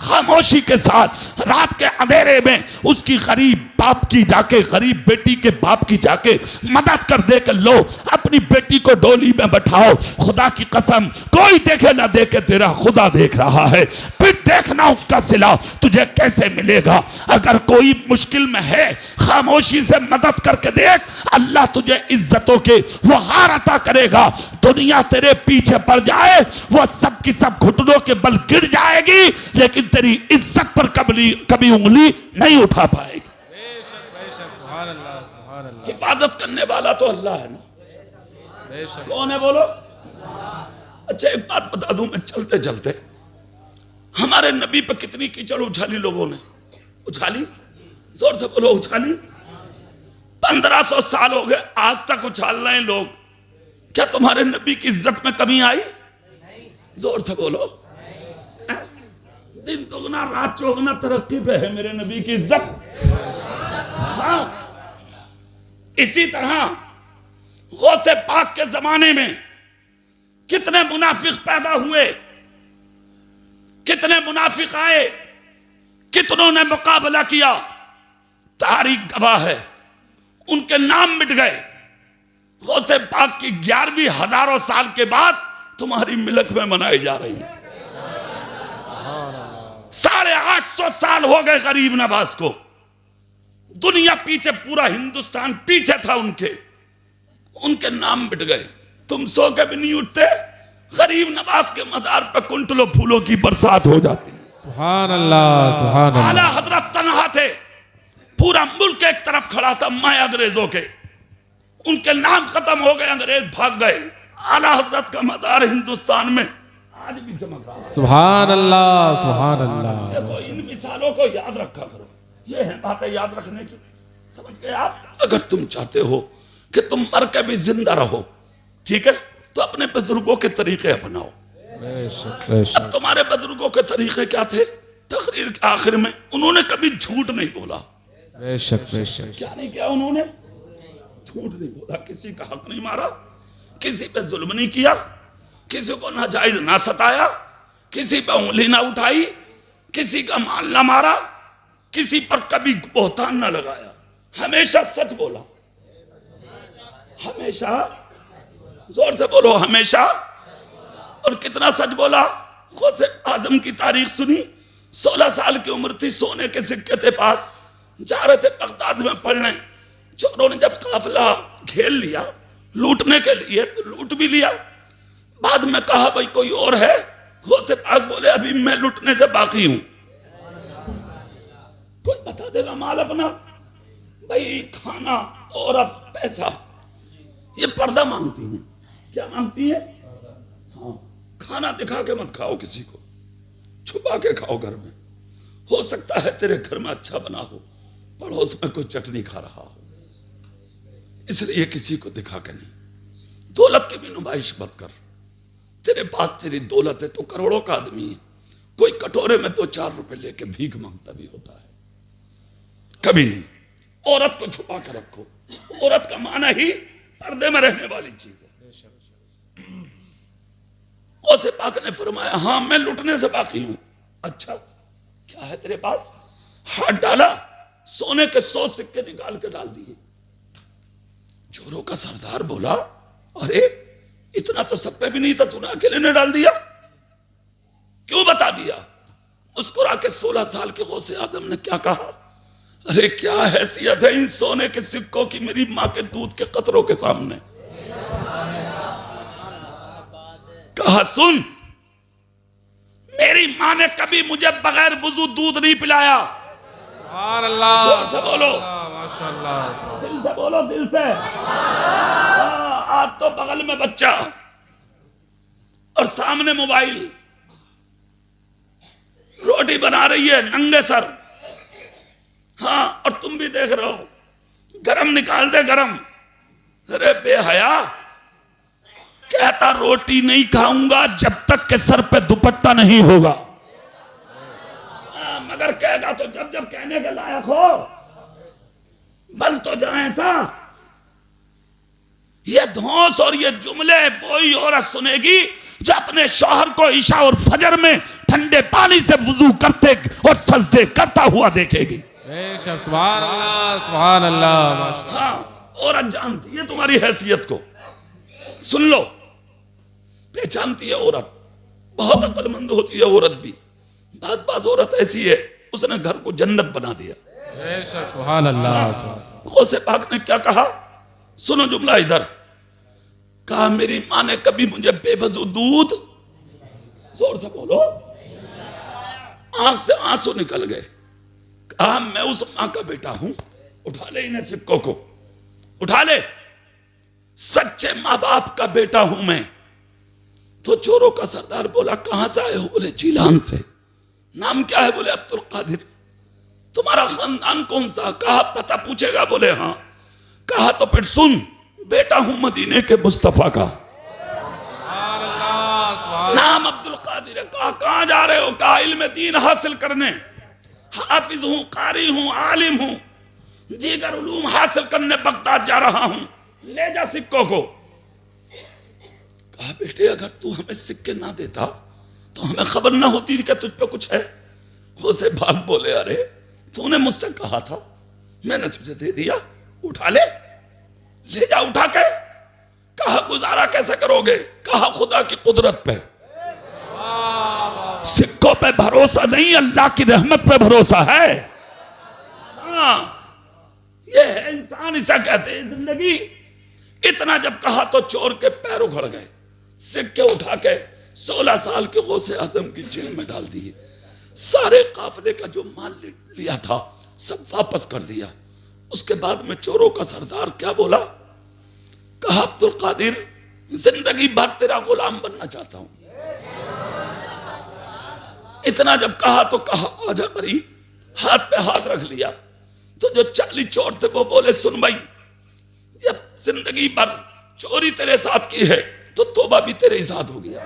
खामोशी के साथ रात के अंधेरे में उसकी गरीब बाप की जाके, गरीब बेटी के बाप की जाके मदद कर दे कर लो, अपनी बेटी को डोली में बैठाओ। खुदा की कसम कोई देखे ना देखे, तेरा खुदा देख रहा है, फिर देखना उसका सिला तुझे कैसे मिलेगा। अगर कोई मुश्किल में है, खामोशी से मदद करके देख, अल्लाह तुझे इज्जतों के वो हार अता करेगा। दुनिया तेरे पीछे पड़ जाए, वो सब की सब घुटनों के बल गिर जाएगी, लेकिन तेरी इज्जत पर कभी उंगली नहीं उठा पाएगी। हिफाजत करने वाला तो अल्लाह है ना, कौन है बोलो? अच्छा एक बात बता दूं मैं चलते चलते, हमारे नबी पर कितनी कीचड़ उछाली लोगों ने, उछाली, जोर से बोलो उछाली। 1500 साल हो गए, आज तक उछाल रहे हैं लोग। क्या तुम्हारे नबी की इज्जत में कमी आई? जोर से बोलो। दिन दुगना रात चौगुना तरक्की पे है मेरे नबी की इज्जत। हाँ, इसी तरह गौसे पाक के जमाने में कितने मुनाफिक पैदा हुए, कितने मुनाफिक आए, कितनों ने मुकाबला किया, तारीख गवाह है, उनके नाम मिट गए। गौसे पाक की 11वीं हजारों साल के बाद तुम्हारी मिलक में मनाई जा रही है। 850 साल हो गए गरीब नवाज को, दुनिया पीछे, पूरा हिंदुस्तान पीछे था उनके नाम मिट गए। तुम सो के भी नहीं उठते, गरीब नवाज के मजार पे कुंटलों फूलों की बरसात हो जाती। सुभान अल्लाह, सुभान अल्लाह। आला हजरत तन्हा थे, पूरा मुल्क एक तरफ खड़ा था माए अंग्रेजों के, उनके नाम खत्म हो गए, अंग्रेज भाग गए। आला हजरत का मजार हिंदुस्तान में आज भी चमक रहा है। सुभान अल्लाह, सुभान अल्लाह। देखो इन मिसालों को याद रखा करो, ये है बातें याद रखने की, समझ गए आप? अगर तुम चाहते हो कि तुम मर के भी जिंदा रहो, ठीक है, तो अपने बुजुर्गों के तरीके अपनाओ। अब तुम्हारे बुजुर्गों के तरीके क्या थे? तकरीर के आखिर में उन्होंने कभी झूठ नहीं बोला। बेशक बेशक। क्या नहीं किया उन्होंने? झूठ नहीं बोला, किसी का हक नहीं मारा, किसी पे जुल्म नहीं किया, किसी को नाजायज ना सताया, किसी पे उंगली ना उठाई, किसी का माल ना मारा, किसी पर कभी बोहतान ना लगाया, हमेशा सच बोला, हमेशा, जोर से बोलो हमेशा। और कितना सच बोला? गौसे आजम की तारीख सुनी, 16 साल की उम्र थी, सोने के सिक्के थे पास, जा रहे थे बगदाद में पढ़ने, चोरों ने जब काफिला घेर लिया, लूटने के लिए, तो लूट भी लिया। बाद में कहा भाई कोई और है, गौसे पाक बोले अभी मैं लूटने से बाकी हूं। कोई बता देगा माल अपना? भाई खाना, औरत, पैसा, ये पर्दा मांगती हैं। क्या मांगती है? हाँ, खाना दिखा के मत खाओ किसी को, छुपा के खाओ घर में। हो सकता है तेरे घर में अच्छा बना हो, पड़ोस में कोई चटनी खा रहा हो, इसलिए किसी को दिखा के नहीं। दौलत की भी नुमाइश मत कर। तेरे पास तेरी दौलत है तो करोड़ों का आदमी है, कोई कटोरे में 2-4 रुपए लेके भीख मांगता भी होता है, कभी नहीं। औरत को छुपा कर रखो। औरत का माना ही पर्दे में रहने वाली चीज है। गौसे पाक ने फरमाया हाँ मैं लुटने से बाकी हूं। अच्छा क्या है तेरे पास? हाथ डाला, सोने के 100 सिक्के निकाल के डाल दिए। चोरों का सरदार बोला अरे इतना तो सब पे भी नहीं था, तूने अकेले ने डाल दिया, क्यों बता दिया? मुस्कुरा के 16 साल के गौसे आदम ने क्या कहा? अरे क्या हैसियत है इन सोने के सिक्कों की मेरी मां के दूध के कतरों के सामने। कहा सुन, मेरी मां ने कभी मुझे बगैर वुजू दूध नहीं पिलाया। सुभान अल्लाह, जोर से बोलो, माशाअल्लाह, दिल से बोलो, दिल से। आज तो बगल में बच्चा और सामने मोबाइल, रोटी बना रही है नंगे सर, हाँ, और तुम भी देख रहे हो, गरम निकाल दे गरम। अरे बेहया, कहता रोटी नहीं खाऊंगा जब तक के सर पे दुपट्टा नहीं होगा। मगर कहेगा तो जब जब कहने के लायक हो, बन तो जाए ऐसा। ये धौंस और ये जुमले वही औरत सुनेगी जो अपने शौहर को ईशा और फजर में ठंडे पानी से वुजू करते और सजदे करता हुआ देखेगी। बेशक, सुभान अल्लाह, सुभान अल्लाह। हाँ, औरत जानती है तुम्हारी हैसियत को। सुन लो, पहचानती है औरत, बहुत अक्लमंद होती है औरत भी। बात बात औरत ऐसी है, उसने घर को जन्नत बना दिया। बेशक, सुभान अल्लाह। गौसे पाक ने क्या कहा? सुनो जुमला इधर। कहा मेरी मां ने कभी मुझे बेवजू दूध, जोर से बोलो, आंख से आंसू निकल गए। कहा मैं उस मां का बेटा हूं, उठा ले इन्हें सिक्कों को, उठा ले, सच्चे मां बाप का बेटा हूं मैं। तो चोरों का सरदार बोला कहां से आए हो? बोले जीलान से। नाम क्या है? बोले अब्दुल कादिर। तुम्हारा खानदान कौन सा? कहा पता पूछेगा? बोले हाँ। कहा तो फिर सुन, बेटा हूं मदीने के मुस्तफा का, नाम अब्दुल कादिर है। कहा कहां जा रहे हो? कहा इल्म दीन हासिल करने, हाफिज हूं, कारी हूं, आलिम हूं, दीगर उलूम हासिल करने बगदाद जा रहा हूं, ले जा सिक्कों को। कहा बेटे अगर तू हमें सिक्के ना देता तो हमें खबर ना होती कि तुझ पे कुछ है। गौसे पाक बोले अरे तूने मुझसे कहा था, मैंने तुझे दे दिया, उठा ले, ले जा उठा के। कहा गुजारा कैसे करोगे? कहा खुदा की कुदरत पे, सिक्कों पे भरोसा नहीं, अल्लाह की रहमत पे भरोसा है। हाँ, ये है इंसान, इसे कहते हैं जिंदगी। इतना जब कहा तो चोर के पैर उखड़ गए, सिक्के उठा के 16 साल के गौसे आजम की जेल में डाल दिए। सारे काफिले का जो माल लिया था सब वापस कर दिया। उसके बाद में चोरों का सरदार क्या बोला? कहा अब्दुल कादिर जिंदगी भर तेरा गुलाम बनना चाहता हूं। इतना जब कहा तो कहा आजा करीब, हाथ पे हाथ रख लिया। तो जो 40 चोर थे वो बोले सुन भाई, जब जिंदगी भर चोरी तेरे साथ की है तो तौबा भी तेरे ही साथ हो गया।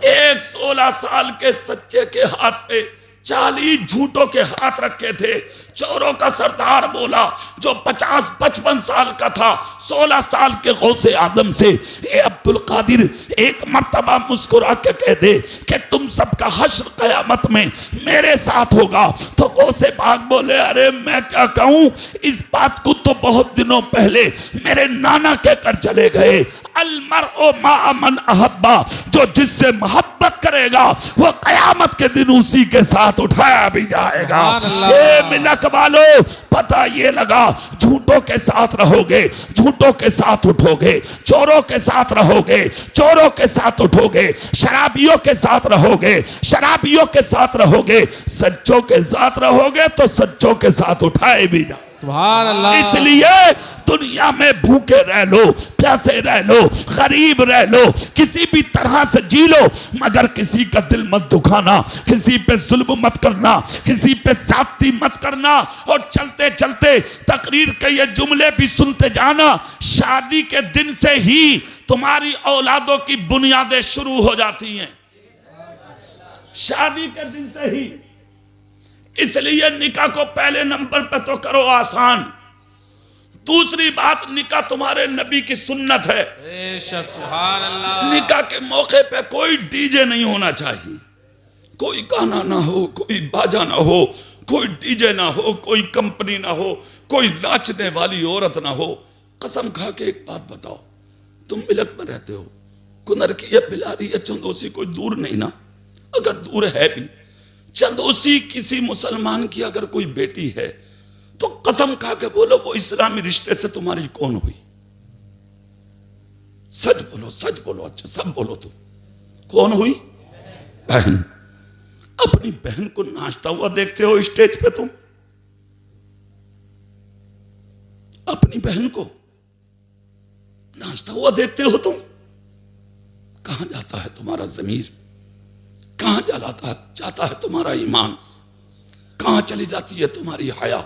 एक 16 साल के सच्चे के हाथ पे 40 झूठों के हाथ रखे थे। चोरों का सरदार बोला जो 50-55 साल का था, 16 साल के गौसे आजम से, ए अब्दुल कादिर एक मर्तबा मुस्कुरा के कह दे कि तुम सबका हश्र कयामत में मेरे साथ होगा। तो गौसे पाक बोले अरे मैं क्या कहूं, इस बात को तो बहुत दिनों पहले मेरे नाना कहकर चले गए, अलमरओ माअ मन अहब्बा, जो जिससे मोहब्बत करेगा वो कयामत के दिन उसी के साथ साथ उठाया भी जाएगा। सुभान अल्लाह। ये मिलक वालों, पता ये लगा, झूठों के साथ रहोगे, झूठों के साथ उठोगे, चोरों के साथ रहोगे, चोरों के साथ उठोगे, शराबियों के साथ रहोगे, शराबियों के साथ रहोगे, सच्चों के साथ रहोगे तो सच्चों के साथ उठाए भी जाओ। सुभान अल्लाह। इसलिए दुनिया में भूखे रह लो, प्यासे रह लो, गरीब रह लो, किसी भी तरह से जी लो, मगर किसी का दिल मत दुखाना, किसी पे जुल्म मत करना, किसी पे साथी मत करना। और चलते चलते तकरीर के ये जुमले भी सुनते जाना, शादी के दिन से ही तुम्हारी औलादों की बुनियादें शुरू हो जाती हैं, शादी के दिन से ही। इसलिए निकाह को पहले नंबर पे तो करो आसान। दूसरी बात, निकाह तुम्हारे नबी की सुन्नत है। बेशक, सुभान अल्लाह। निकाह के मौके पे कोई डीजे नहीं होना चाहिए, कोई गाना ना हो, कोई बाजा ना हो, कोई डीजे ना हो, कोई कंपनी ना हो, कोई नाचने वाली औरत ना हो। कसम खा के एक बात बताओ, तुम मिलक में रहते हो, कुनर की या बिलारी या चंदोसी कोई दूर नहीं ना? अगर दूर है भी, चंदोसी किसी मुसलमान की अगर कोई बेटी है तो कसम खा के बोलो वो इस्लामी रिश्ते से तुम्हारी कौन हुई? सच बोलो, सच बोलो, अच्छा सब बोलो, तुम कौन हुई? बहन। अपनी बहन को नाचता हुआ देखते हो स्टेज पे तुम? अपनी बहन को नाचता हुआ देखते हो तुम? कहां जाता है तुम्हारा ज़मीर? कहां जाता है तुम्हारा ईमान? कहां चली जाती है तुम्हारी हया?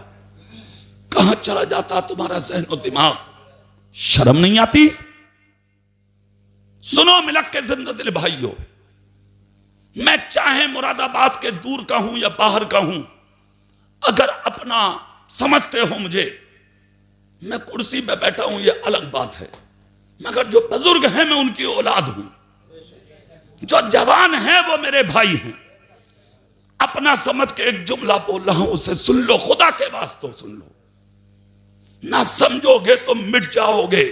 कहां चला जाता तुम्हारा ज़हन और दिमाग? शर्म नहीं आती? सुनो मिलक के जिंदा दिल भाइयों, मैं चाहे मुरादाबाद के दूर का हूं या बाहर का हूं, अगर अपना समझते हो मुझे, मैं कुर्सी पे बैठा हूं ये अलग बात है, मगर जो बुजुर्ग हैं मैं उनकी औलाद हूं, जो जवान हैं वो मेरे भाई हैं। अपना समझ के एक जुमला बोल रहा हूं, उसे सुन लो, खुदा के वास्ते सुन लो, ना समझोगे तो मिट जाओगे।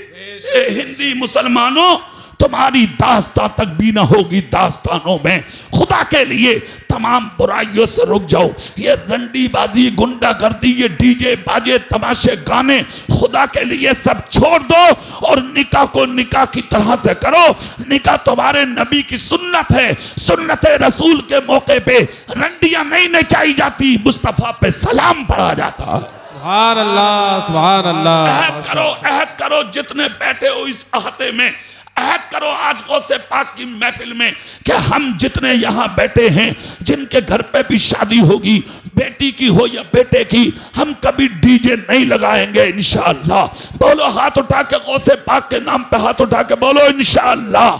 ए हिंदी मुसलमानों, तुम्हारी दास्तां तक भी ना होगी दास्तानों में। खुदा के लिए तमाम बुराइयों से रुक जाओ। ये रंडीबाजी, गुंडागर्दी, ये डीजे बाजे, तमाशे, गाने, खुदा के लिए सब छोड़ दो और निकाह को निकाह की तरह से करो। निकाह तुम्हारे नबी की सुन्नत है। सुन्नत रसूल के मौके पे रंडियां नहीं नचाई जाती, मुस्तफा पे सलाम पढ़ा जाता। सुभान अल्लाह, सुभान अल्लाह। अहद करो जितने बैठे हो इस अहाते में, अहद करो आज गौसे पाक की महफिल में कि हम जितने यहाँ बैठे हैं, जिनके घर पे भी शादी होगी, बेटी की हो या बेटे की, हम कभी डीजे नहीं लगाएंगे इंशाअल्लाह। बोलो हाथ उठा के, गौसे पाक के नाम पे हाथ उठा के बोलो इंशाअल्लाह।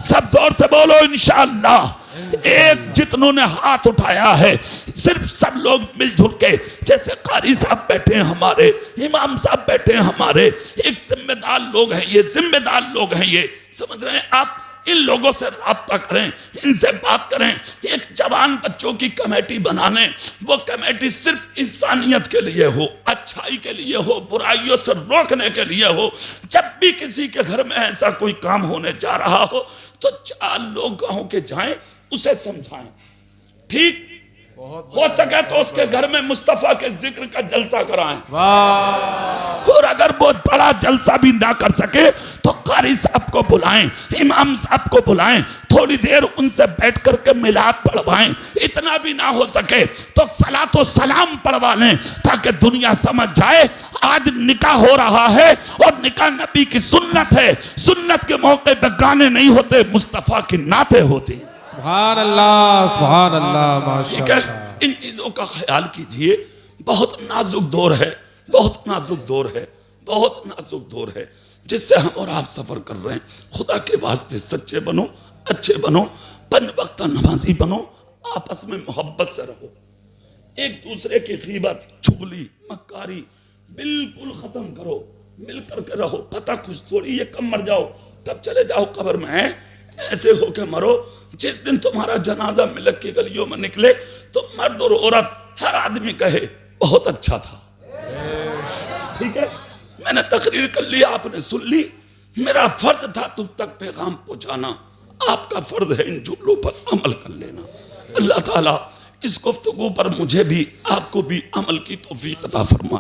सब जोर से बोलो इंशाअल्लाह। एक जितनों ने हाथ उठाया है, सिर्फ सब लोग मिलजुल के, जैसे कारी साहब बैठे हैं हमारे, इमाम साहब बैठे हैं हमारे, एक जिम्मेदार लोग हैं ये, जिम्मेदार लोग हैं ये, समझ रहे हैं आप? इन लोगों से राब्ता करें, इनसे बात करें। एक जवान बच्चों की कमेटी बनाने, वो कमेटी सिर्फ इंसानियत के लिए हो, अच्छाई के लिए हो, बुराइयों से रोकने के लिए हो। जब भी किसी के घर में ऐसा कोई काम होने जा रहा हो तो 4 लोग गांव के जाएं, उसे समझाएं, ठीक हो सके तो उसके घर में मुस्तफा के जिक्र का जलसा कराएं। और अगर बहुत बड़ा जलसा भी ना कर सके तो कारी साहब को बुलाएं, इमाम साहब को बुलाएं, थोड़ी देर उनसे बैठ करके मिलाद पढ़वाएं। इतना भी ना हो सके तो सलातो सलाम पढ़वा लें, ताकि दुनिया समझ जाए आज निकाह हो रहा है और निकाह नबी की सुन्नत है। सुन्नत के मौके पर गाने नहीं होते, मुस्तफा की नाते होती। सुभान अल्लाह, सुभान अल्लाह, माशाअल्लाह। ठीक है, इन चीजों का ख्याल कीजिए। बहुत नाजुक दौर है, बहुत नाजुक दौर है, बहुत नाजुक दौर है जिससे हम और आप सफर कर रहे हैं। खुदा के वास्ते सच्चे बनो, अच्छे बनो, 5 वक्त नमाजी बनो, आपस में मोहब्बत से रहो, एक दूसरे की गीबत, चुगली, मक्कारी बिल्कुल खत्म करो, मिल करके रहो। पता खुश थोड़ी ये कब मर जाओ, कब चले जाओ कब्र में, है ऐसे होके मरो। जिस दिन तुम्हारा जनाजा मिलक की गलियों में निकले तो मर्द और औरत हर आदमी कहे बहुत अच्छा था। ठीक है, मैंने तकरीर कर ली, आपने सुन ली, मेरा फर्ज था तुम तक पैगाम पहुंचाना, आपका फर्ज है इन जुमलों पर अमल कर लेना। अल्लाह ताला इस गुफ्तगू पर मुझे भी आपको भी अमल की तौफीक अता फरमाए।